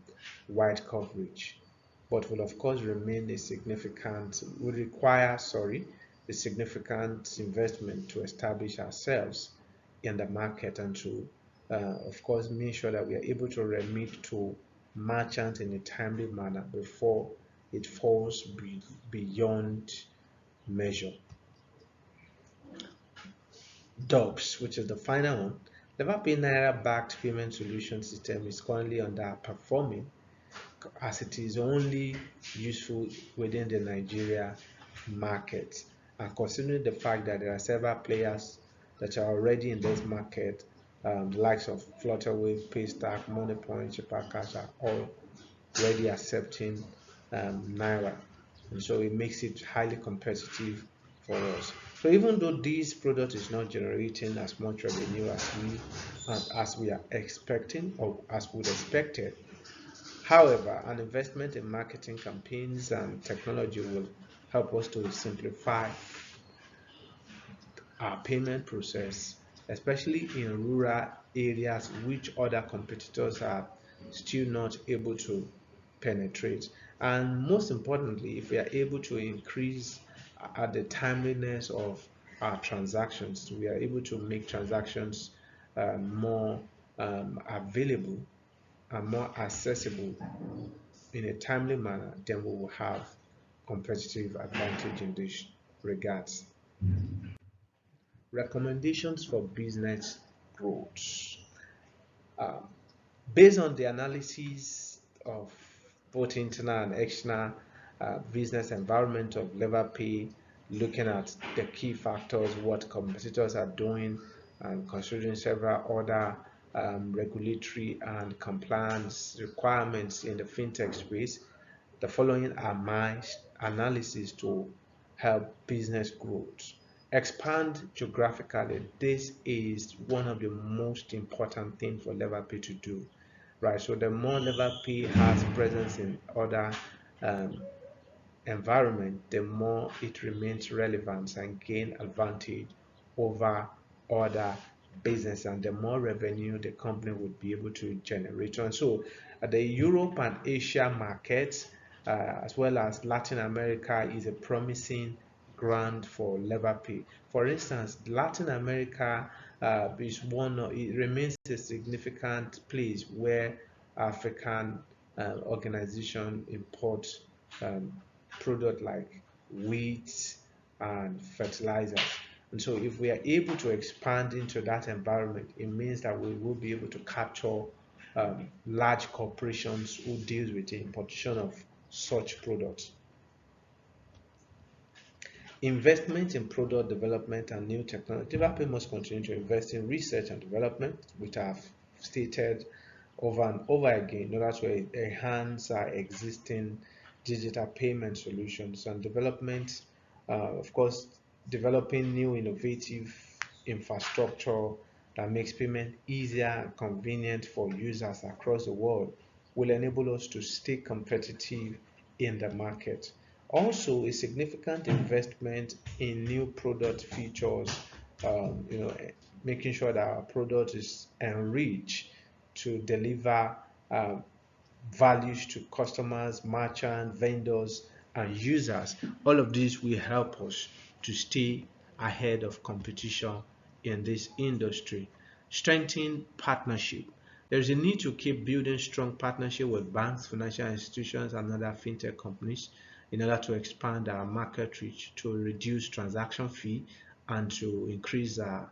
wide coverage, but will of course remain a significant will require a significant investment to establish ourselves in the market and to of course make sure that we are able to remit to merchants in a timely manner before it falls beyond measure. DOBS, which is the final one, Leverpay Naira backed payment solution system is currently underperforming as it is only useful within the Nigeria market. And considering the fact that there are several players that are already in this market, the likes of Flutterwave, Paystack, Moneypoint, Chipper are all already accepting Naira. And so it makes it highly competitive for us. So even though this product is not generating as much revenue as we are expecting or as we would expected, however, an investment in marketing campaigns and technology will help us to simplify our payment process, especially in rural areas which other competitors are still not able to penetrate. And most importantly, if we are able to increase the timeliness of our transactions, we are able to make transactions more available and more accessible in a timely manner, then we will have competitive advantage in this regards. Recommendations for business growth. Um, Based on the analysis of both internal and external business environment of Leverpay, looking at the key factors, what competitors are doing, and considering several other regulatory and compliance requirements in the fintech space, the following are my analysis to help business growth. Expand geographically. This is one of the most important things for Leverpay to do, right? So the more Leverpay has presence in other um, environment, the more it remains relevant and gain advantage over other business, and the more revenue the company would be able to generate. And so the Europe and Asia markets, as well as Latin America, is a promising ground for Leverpay. For instance, Latin America it remains a significant place where African organization import um, product like wheat and fertilizers. And so if we are able to expand into that environment, it means that we will be able to capture large corporations who deal with the importation of such products. Investment in product development and new technology. Developers must continue to invest in research and development, which I've stated over and over again, in order to enhance our existing digital payment solutions and development. Of course, developing new innovative infrastructure that makes payment easier and convenient for users across the world will enable us to stay competitive in the market. Also, a significant investment in new product features, making sure that our product is enriched to deliver values to customers, merchants, vendors, and users. All of these will help us to stay ahead of competition in this industry. Strengthen partnership. There is a need to keep building strong partnership with banks, financial institutions, and other fintech companies in order to expand our market reach, to reduce transaction fee, and to increase our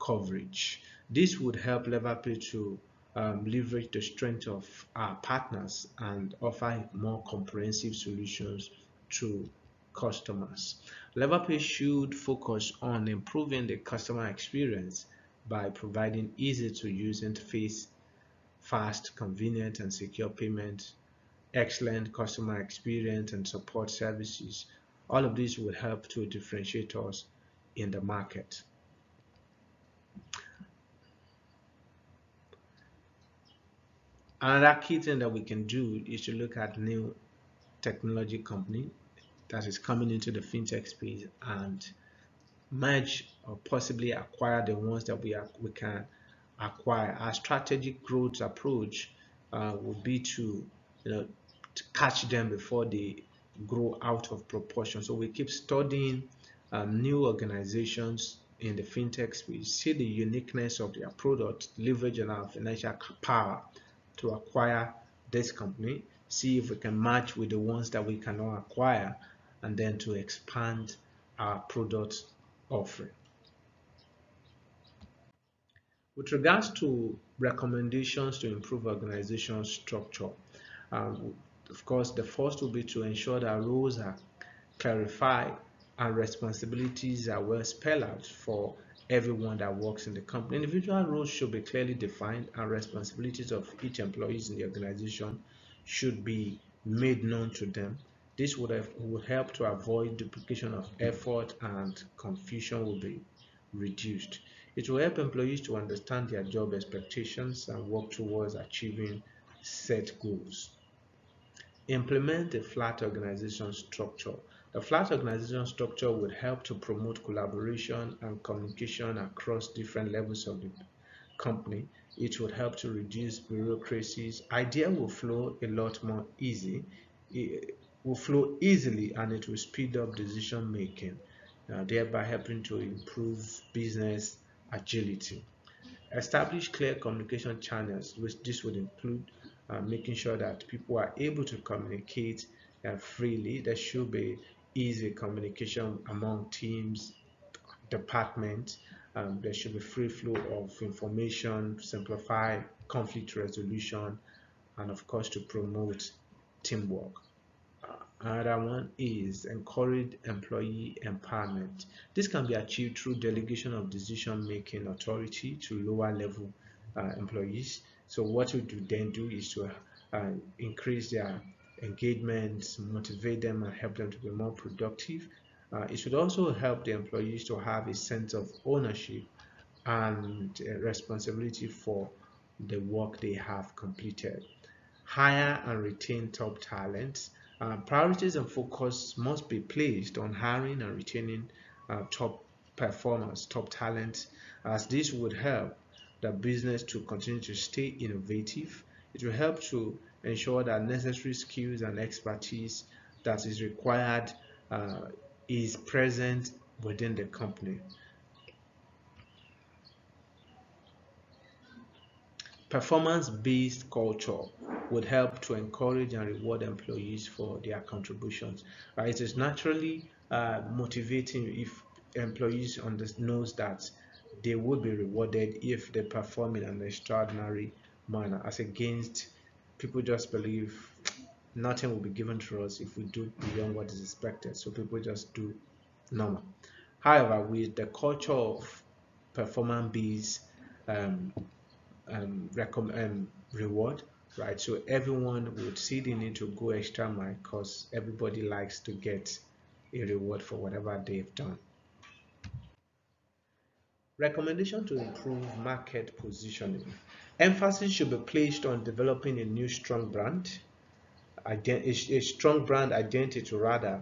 coverage. This would help Leverpay to leverage the strength of our partners and offer more comprehensive solutions to customers. Leverpay should focus on improving the customer experience by providing easy to use interface, fast, convenient, and secure payment, excellent customer experience, and support services. All of these will help to differentiate us in the market. Another key thing that we can do is to look at new technology company that is coming into the fintech space and merge or possibly acquire the ones that we can acquire. Our strategic growth approach would be to, to catch them before they grow out of proportion. So we keep studying new organizations in the fintech space, see the uniqueness of their product, leverage on our financial power to acquire this company, see if we can match with the ones that we cannot acquire, and then to expand our product offering. With regards to recommendations to improve organizational structure, of course, the first will be to ensure that roles are clarified and responsibilities are well spelled out for everyone that works in the company. Individual roles should be clearly defined, and responsibilities of each employee in the organization should be made known to them. This would help to avoid duplication of effort, and confusion will be reduced. It will help employees to understand their job expectations and work towards achieving set goals. Implement a flat organization structure. The flat organization structure would help to promote collaboration and communication across different levels of the company. It would help to reduce bureaucracies. Idea will flow a lot more easy. It will flow easily, and it will speed up decision making, thereby helping to improve business agility. Establish clear communication channels, which this would include making sure that people are able to communicate freely. There should be easy communication among teams, departments. There should be free flow of information, simplify conflict resolution, and of course to promote teamwork. Another one is encourage employee empowerment. This can be achieved through delegation of decision-making authority to lower level employees. So what we do then do is to increase their engagement, motivate them, and help them to be more productive. It should also help the employees to have a sense of ownership and responsibility for the work they have completed. Hire and retain top talents. Priorities and focus must be placed on hiring and retaining top performers, top talents, as this would help the business to continue to stay innovative. It will help to ensure that necessary skills and expertise that is required is present within the company. Performance-based culture would help to encourage and reward employees for their contributions. It is naturally motivating if employees knows that they will be rewarded if they perform in an extraordinary manner, as against people just believe nothing will be given to us if we do beyond what is expected. So people just do normal. However, with the culture of performance-based um, reward, right? So everyone would see the need to go extra mile because everybody likes to get a reward for whatever they've done. Recommendation to improve market positioning. Emphasis should be placed on developing a new strong brand, a strong brand identity rather,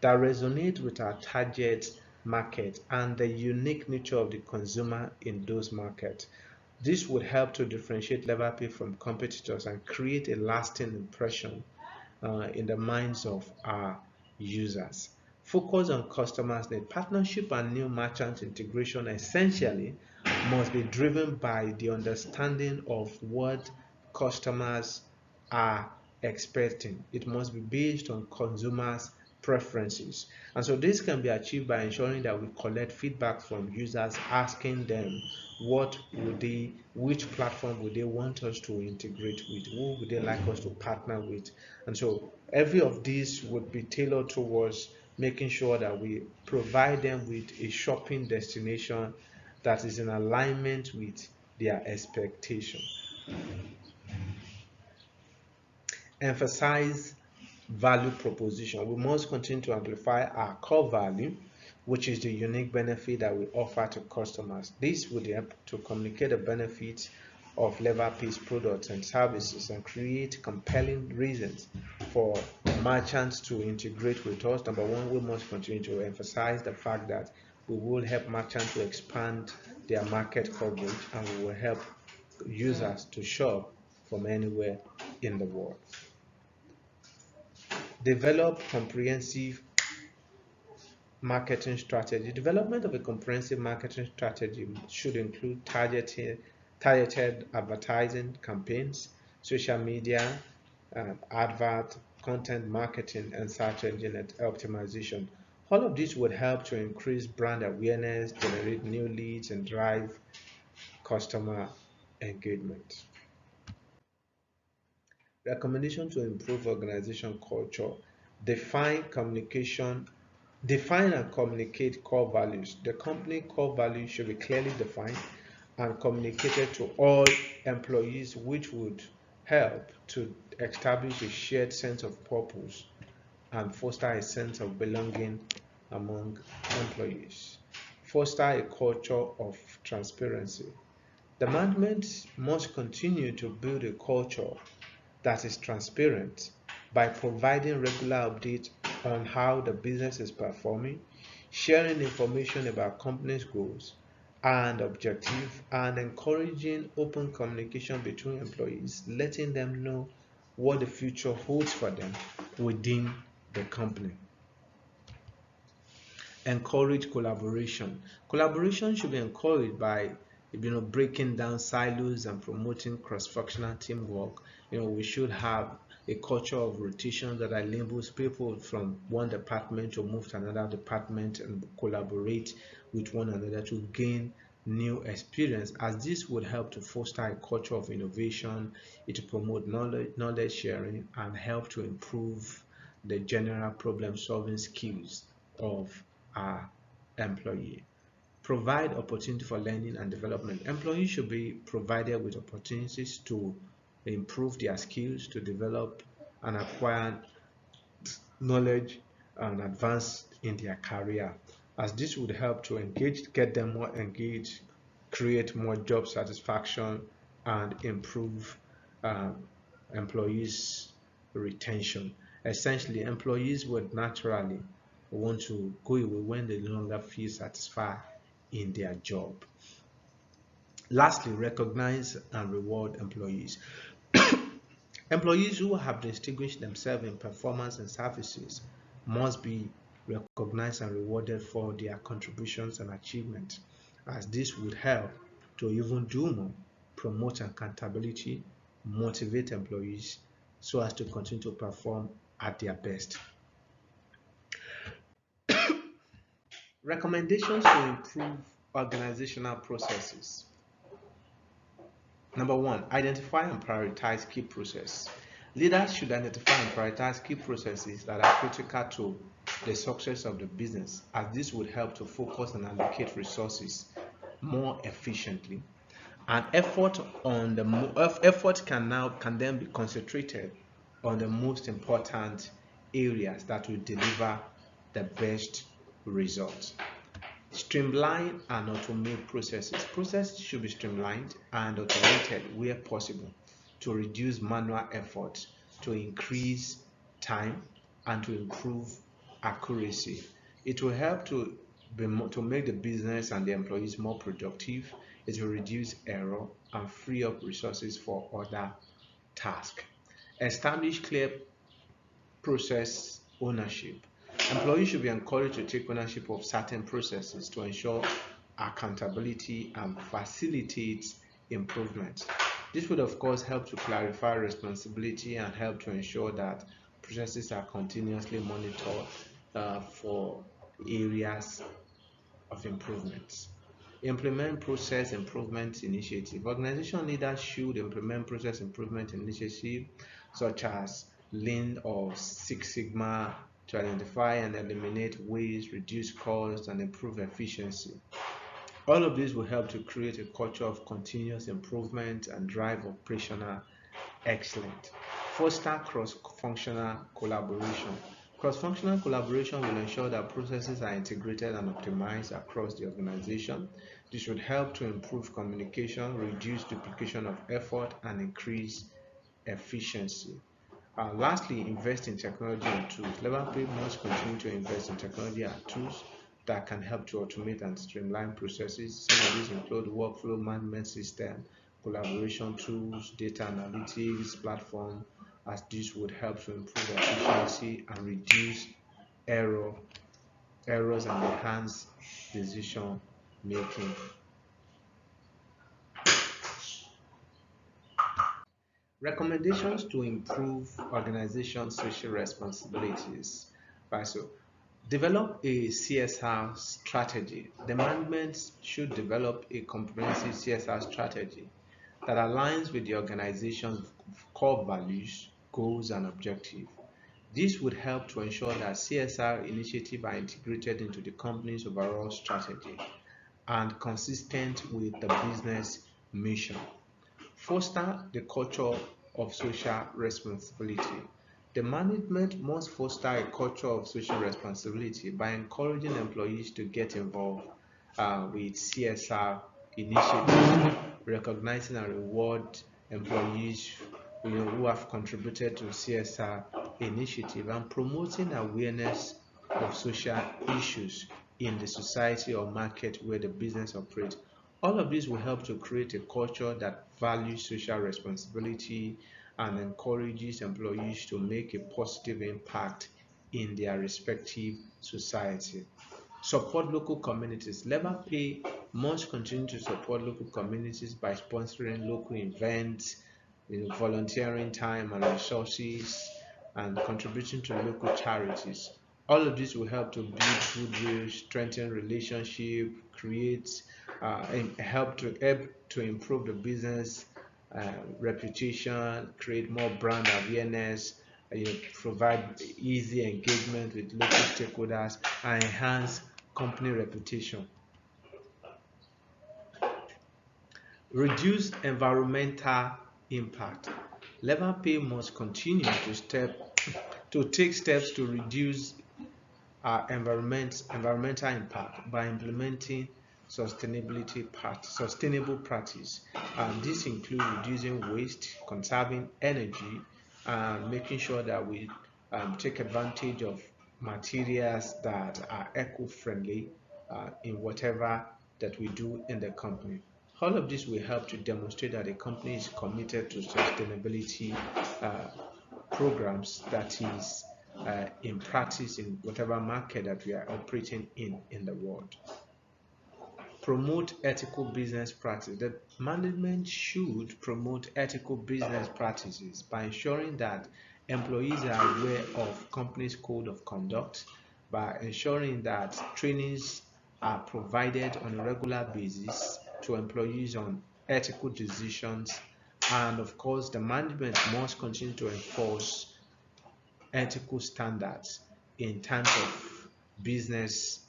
that resonates with our target market and the unique nature of the consumer in those markets. This would help to differentiate Leverpay from competitors and create a lasting impression in the minds of our users. Focus on customers' need. Partnership and new merchant integration essentially must be driven by the understanding of what customers are expecting. It must be based on consumers' preferences. And so this can be achieved by ensuring that we collect feedback from users, asking them which platform would they want us to integrate with, who would they like us to partner with. And so every of these would be tailored towards making sure that we provide them with a shopping destination that is in alignment with their expectation. Emphasize value proposition. We must continue to amplify our core value, which is the unique benefit that we offer to customers. This would help to communicate the benefits of Leverpay's products and services and create compelling reasons for merchants to integrate with us. Number one, we must continue to emphasize the fact that we will help merchants to expand their market coverage, and we will help users to shop from anywhere in the world. Develop comprehensive marketing strategy. Development of a comprehensive marketing strategy should include targeted advertising campaigns, social media, advert, content marketing, and search engine optimization. All of this would help to increase brand awareness, generate new leads, and drive customer engagement. Recommendation to improve organization culture. Define communication Define and communicate core values. The company core values should be clearly defined and communicated to all employees, which would help to establish a shared sense of purpose and foster a sense of belonging among employees. Foster a culture of transparency. The management must continue to build a culture that is transparent by providing regular updates on how the business is performing, sharing information about company's goals and objectives, and encouraging open communication between employees, letting them know what the future holds for them within the company. Encourage collaboration. Collaboration should be encouraged by breaking down silos and promoting cross-functional teamwork. We should have a culture of rotation that enables people from one department to move to another department and collaborate with one another to gain new experience, as this would help to foster a culture of innovation, it will promote knowledge sharing and help to improve the general problem solving skills of our employee. Provide opportunity for learning and development. Employees should be provided with opportunities to improve their skills, to develop and acquire knowledge and advance in their career, as this would help to get them more engaged, create more job satisfaction, and improve um, employees' retention. Essentially, employees would naturally want to go away when they no longer feel satisfied in their job. Lastly, recognize and reward employees. Employees who have distinguished themselves in performance and services must be recognized and rewarded for their contributions and achievements, as this would help to even do more, promote accountability, motivate employees so as to continue to perform at their best. Recommendations to improve organizational processes. Number one, identify and prioritize key processes. Leaders should identify and prioritize key processes that are critical to the success of the business, as this would help to focus and allocate resources more efficiently. And effort can then be concentrated on the most important areas that will deliver the best results. Streamline and automate processes. Processes should be streamlined and automated where possible to reduce manual effort, to increase time, and to improve accuracy. It will help to make the business and the employees more productive. It will reduce error and free up resources for other tasks. Establish clear process ownership. Employees should be encouraged to take ownership of certain processes to ensure accountability and facilitate improvement. This would, of course, help to clarify responsibility and help to ensure that processes are continuously monitored for areas of improvement. Implement process improvement initiative. Organization leaders should implement process improvement initiatives such as Lean or Six Sigma to identify and eliminate waste, reduce costs, and improve efficiency. All of this will help to create a culture of continuous improvement and drive operational excellence. Foster cross-functional collaboration. Cross-functional collaboration will ensure that processes are integrated and optimized across the organization. This should help to improve communication, reduce duplication of effort, and increase efficiency. Lastly, invest in technology and tools. Leverpay must continue to invest in technology and tools that can help to automate and streamline processes. Some of these include workflow management system, collaboration tools, data analytics platform, as this would help to improve efficiency and reduce errors and enhance decision making. Recommendations to improve organization social responsibilities. Right, so develop a CSR strategy. The management should develop a comprehensive CSR strategy that aligns with the organization's core values, goals, and objectives. This would help to ensure that CSR initiatives are integrated into the company's overall strategy and consistent with the business mission. Foster the culture of social responsibility. The management must foster a culture of social responsibility by encouraging employees to get involved with CSR initiatives, recognizing and reward employees who have contributed to CSR initiative, and promoting awareness of social issues in the society or market where the business operates. All of this will help to create a culture that values social responsibility and encourages employees to make a positive impact in their respective society. Support local communities. Leverpay must continue to support local communities by sponsoring local events, volunteering time and resources, and contributing to local charities. All of this will help to build goodwill, strengthen relationship, create, and help to improve the business reputation, create more brand awareness, provide easy engagement with local stakeholders, and enhance company reputation. Reduce environmental impact. Leverpay must continue to take steps to reduce our environmental impact by implementing sustainable practice. This includes reducing waste, conserving energy, and making sure that we take advantage of materials that are eco-friendly in whatever that we do in the company. All of this will help to demonstrate that the company is committed to sustainability uh, programs that is in practice in whatever market that we are operating in the world. Promote ethical business practice. The management should promote ethical business practices by ensuring that employees are aware of company's code of conduct, by ensuring that trainings are provided on a regular basis to employees on ethical decisions, and of course the management must continue to enforce ethical standards in terms of business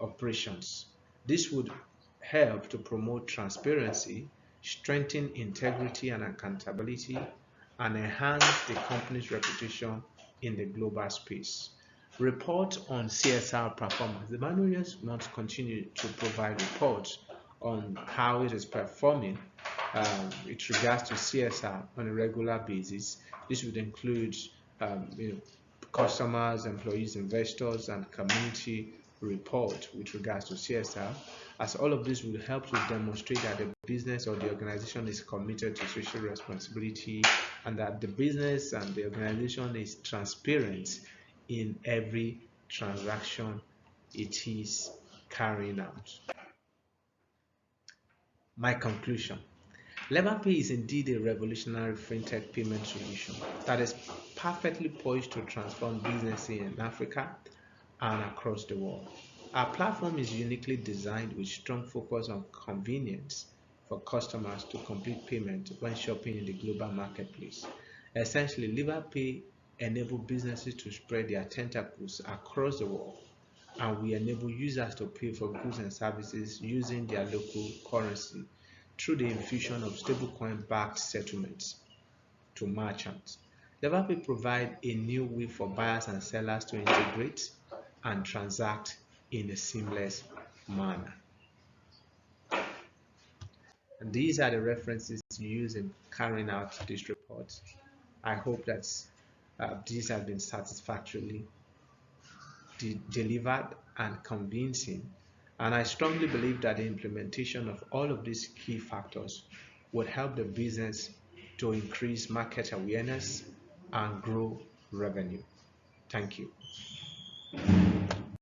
operations. This would help to promote transparency, strengthen integrity and accountability, and enhance the company's reputation in the global space. Report on CSR performance. The managers must continue to provide reports on how it is performing with regards to CSR on a regular basis. This would include customers, employees, investors, and community report with regards to CSR, as all of this will help to demonstrate that the business or the organization is committed to social responsibility, and that the business and the organization is transparent in every transaction it is carrying out. My conclusion. Leverpay is indeed a revolutionary fintech payment solution that is perfectly poised to transform businesses in Africa and across the world. Our platform is uniquely designed with strong focus on convenience for customers to complete payment when shopping in the global marketplace. Essentially, Leverpay enables businesses to spread their tentacles across the world, and we enable users to pay for goods and services using their local currency through the infusion of stablecoin-backed settlements to merchants. Leverpay provides a new way for buyers and sellers to integrate and transact in a seamless manner. And these are the references used in carrying out this report. I hope that these have been satisfactorily delivered and convincing. And I strongly believe that the implementation of all of these key factors would help the business to increase market awareness and grow revenue. Thank you.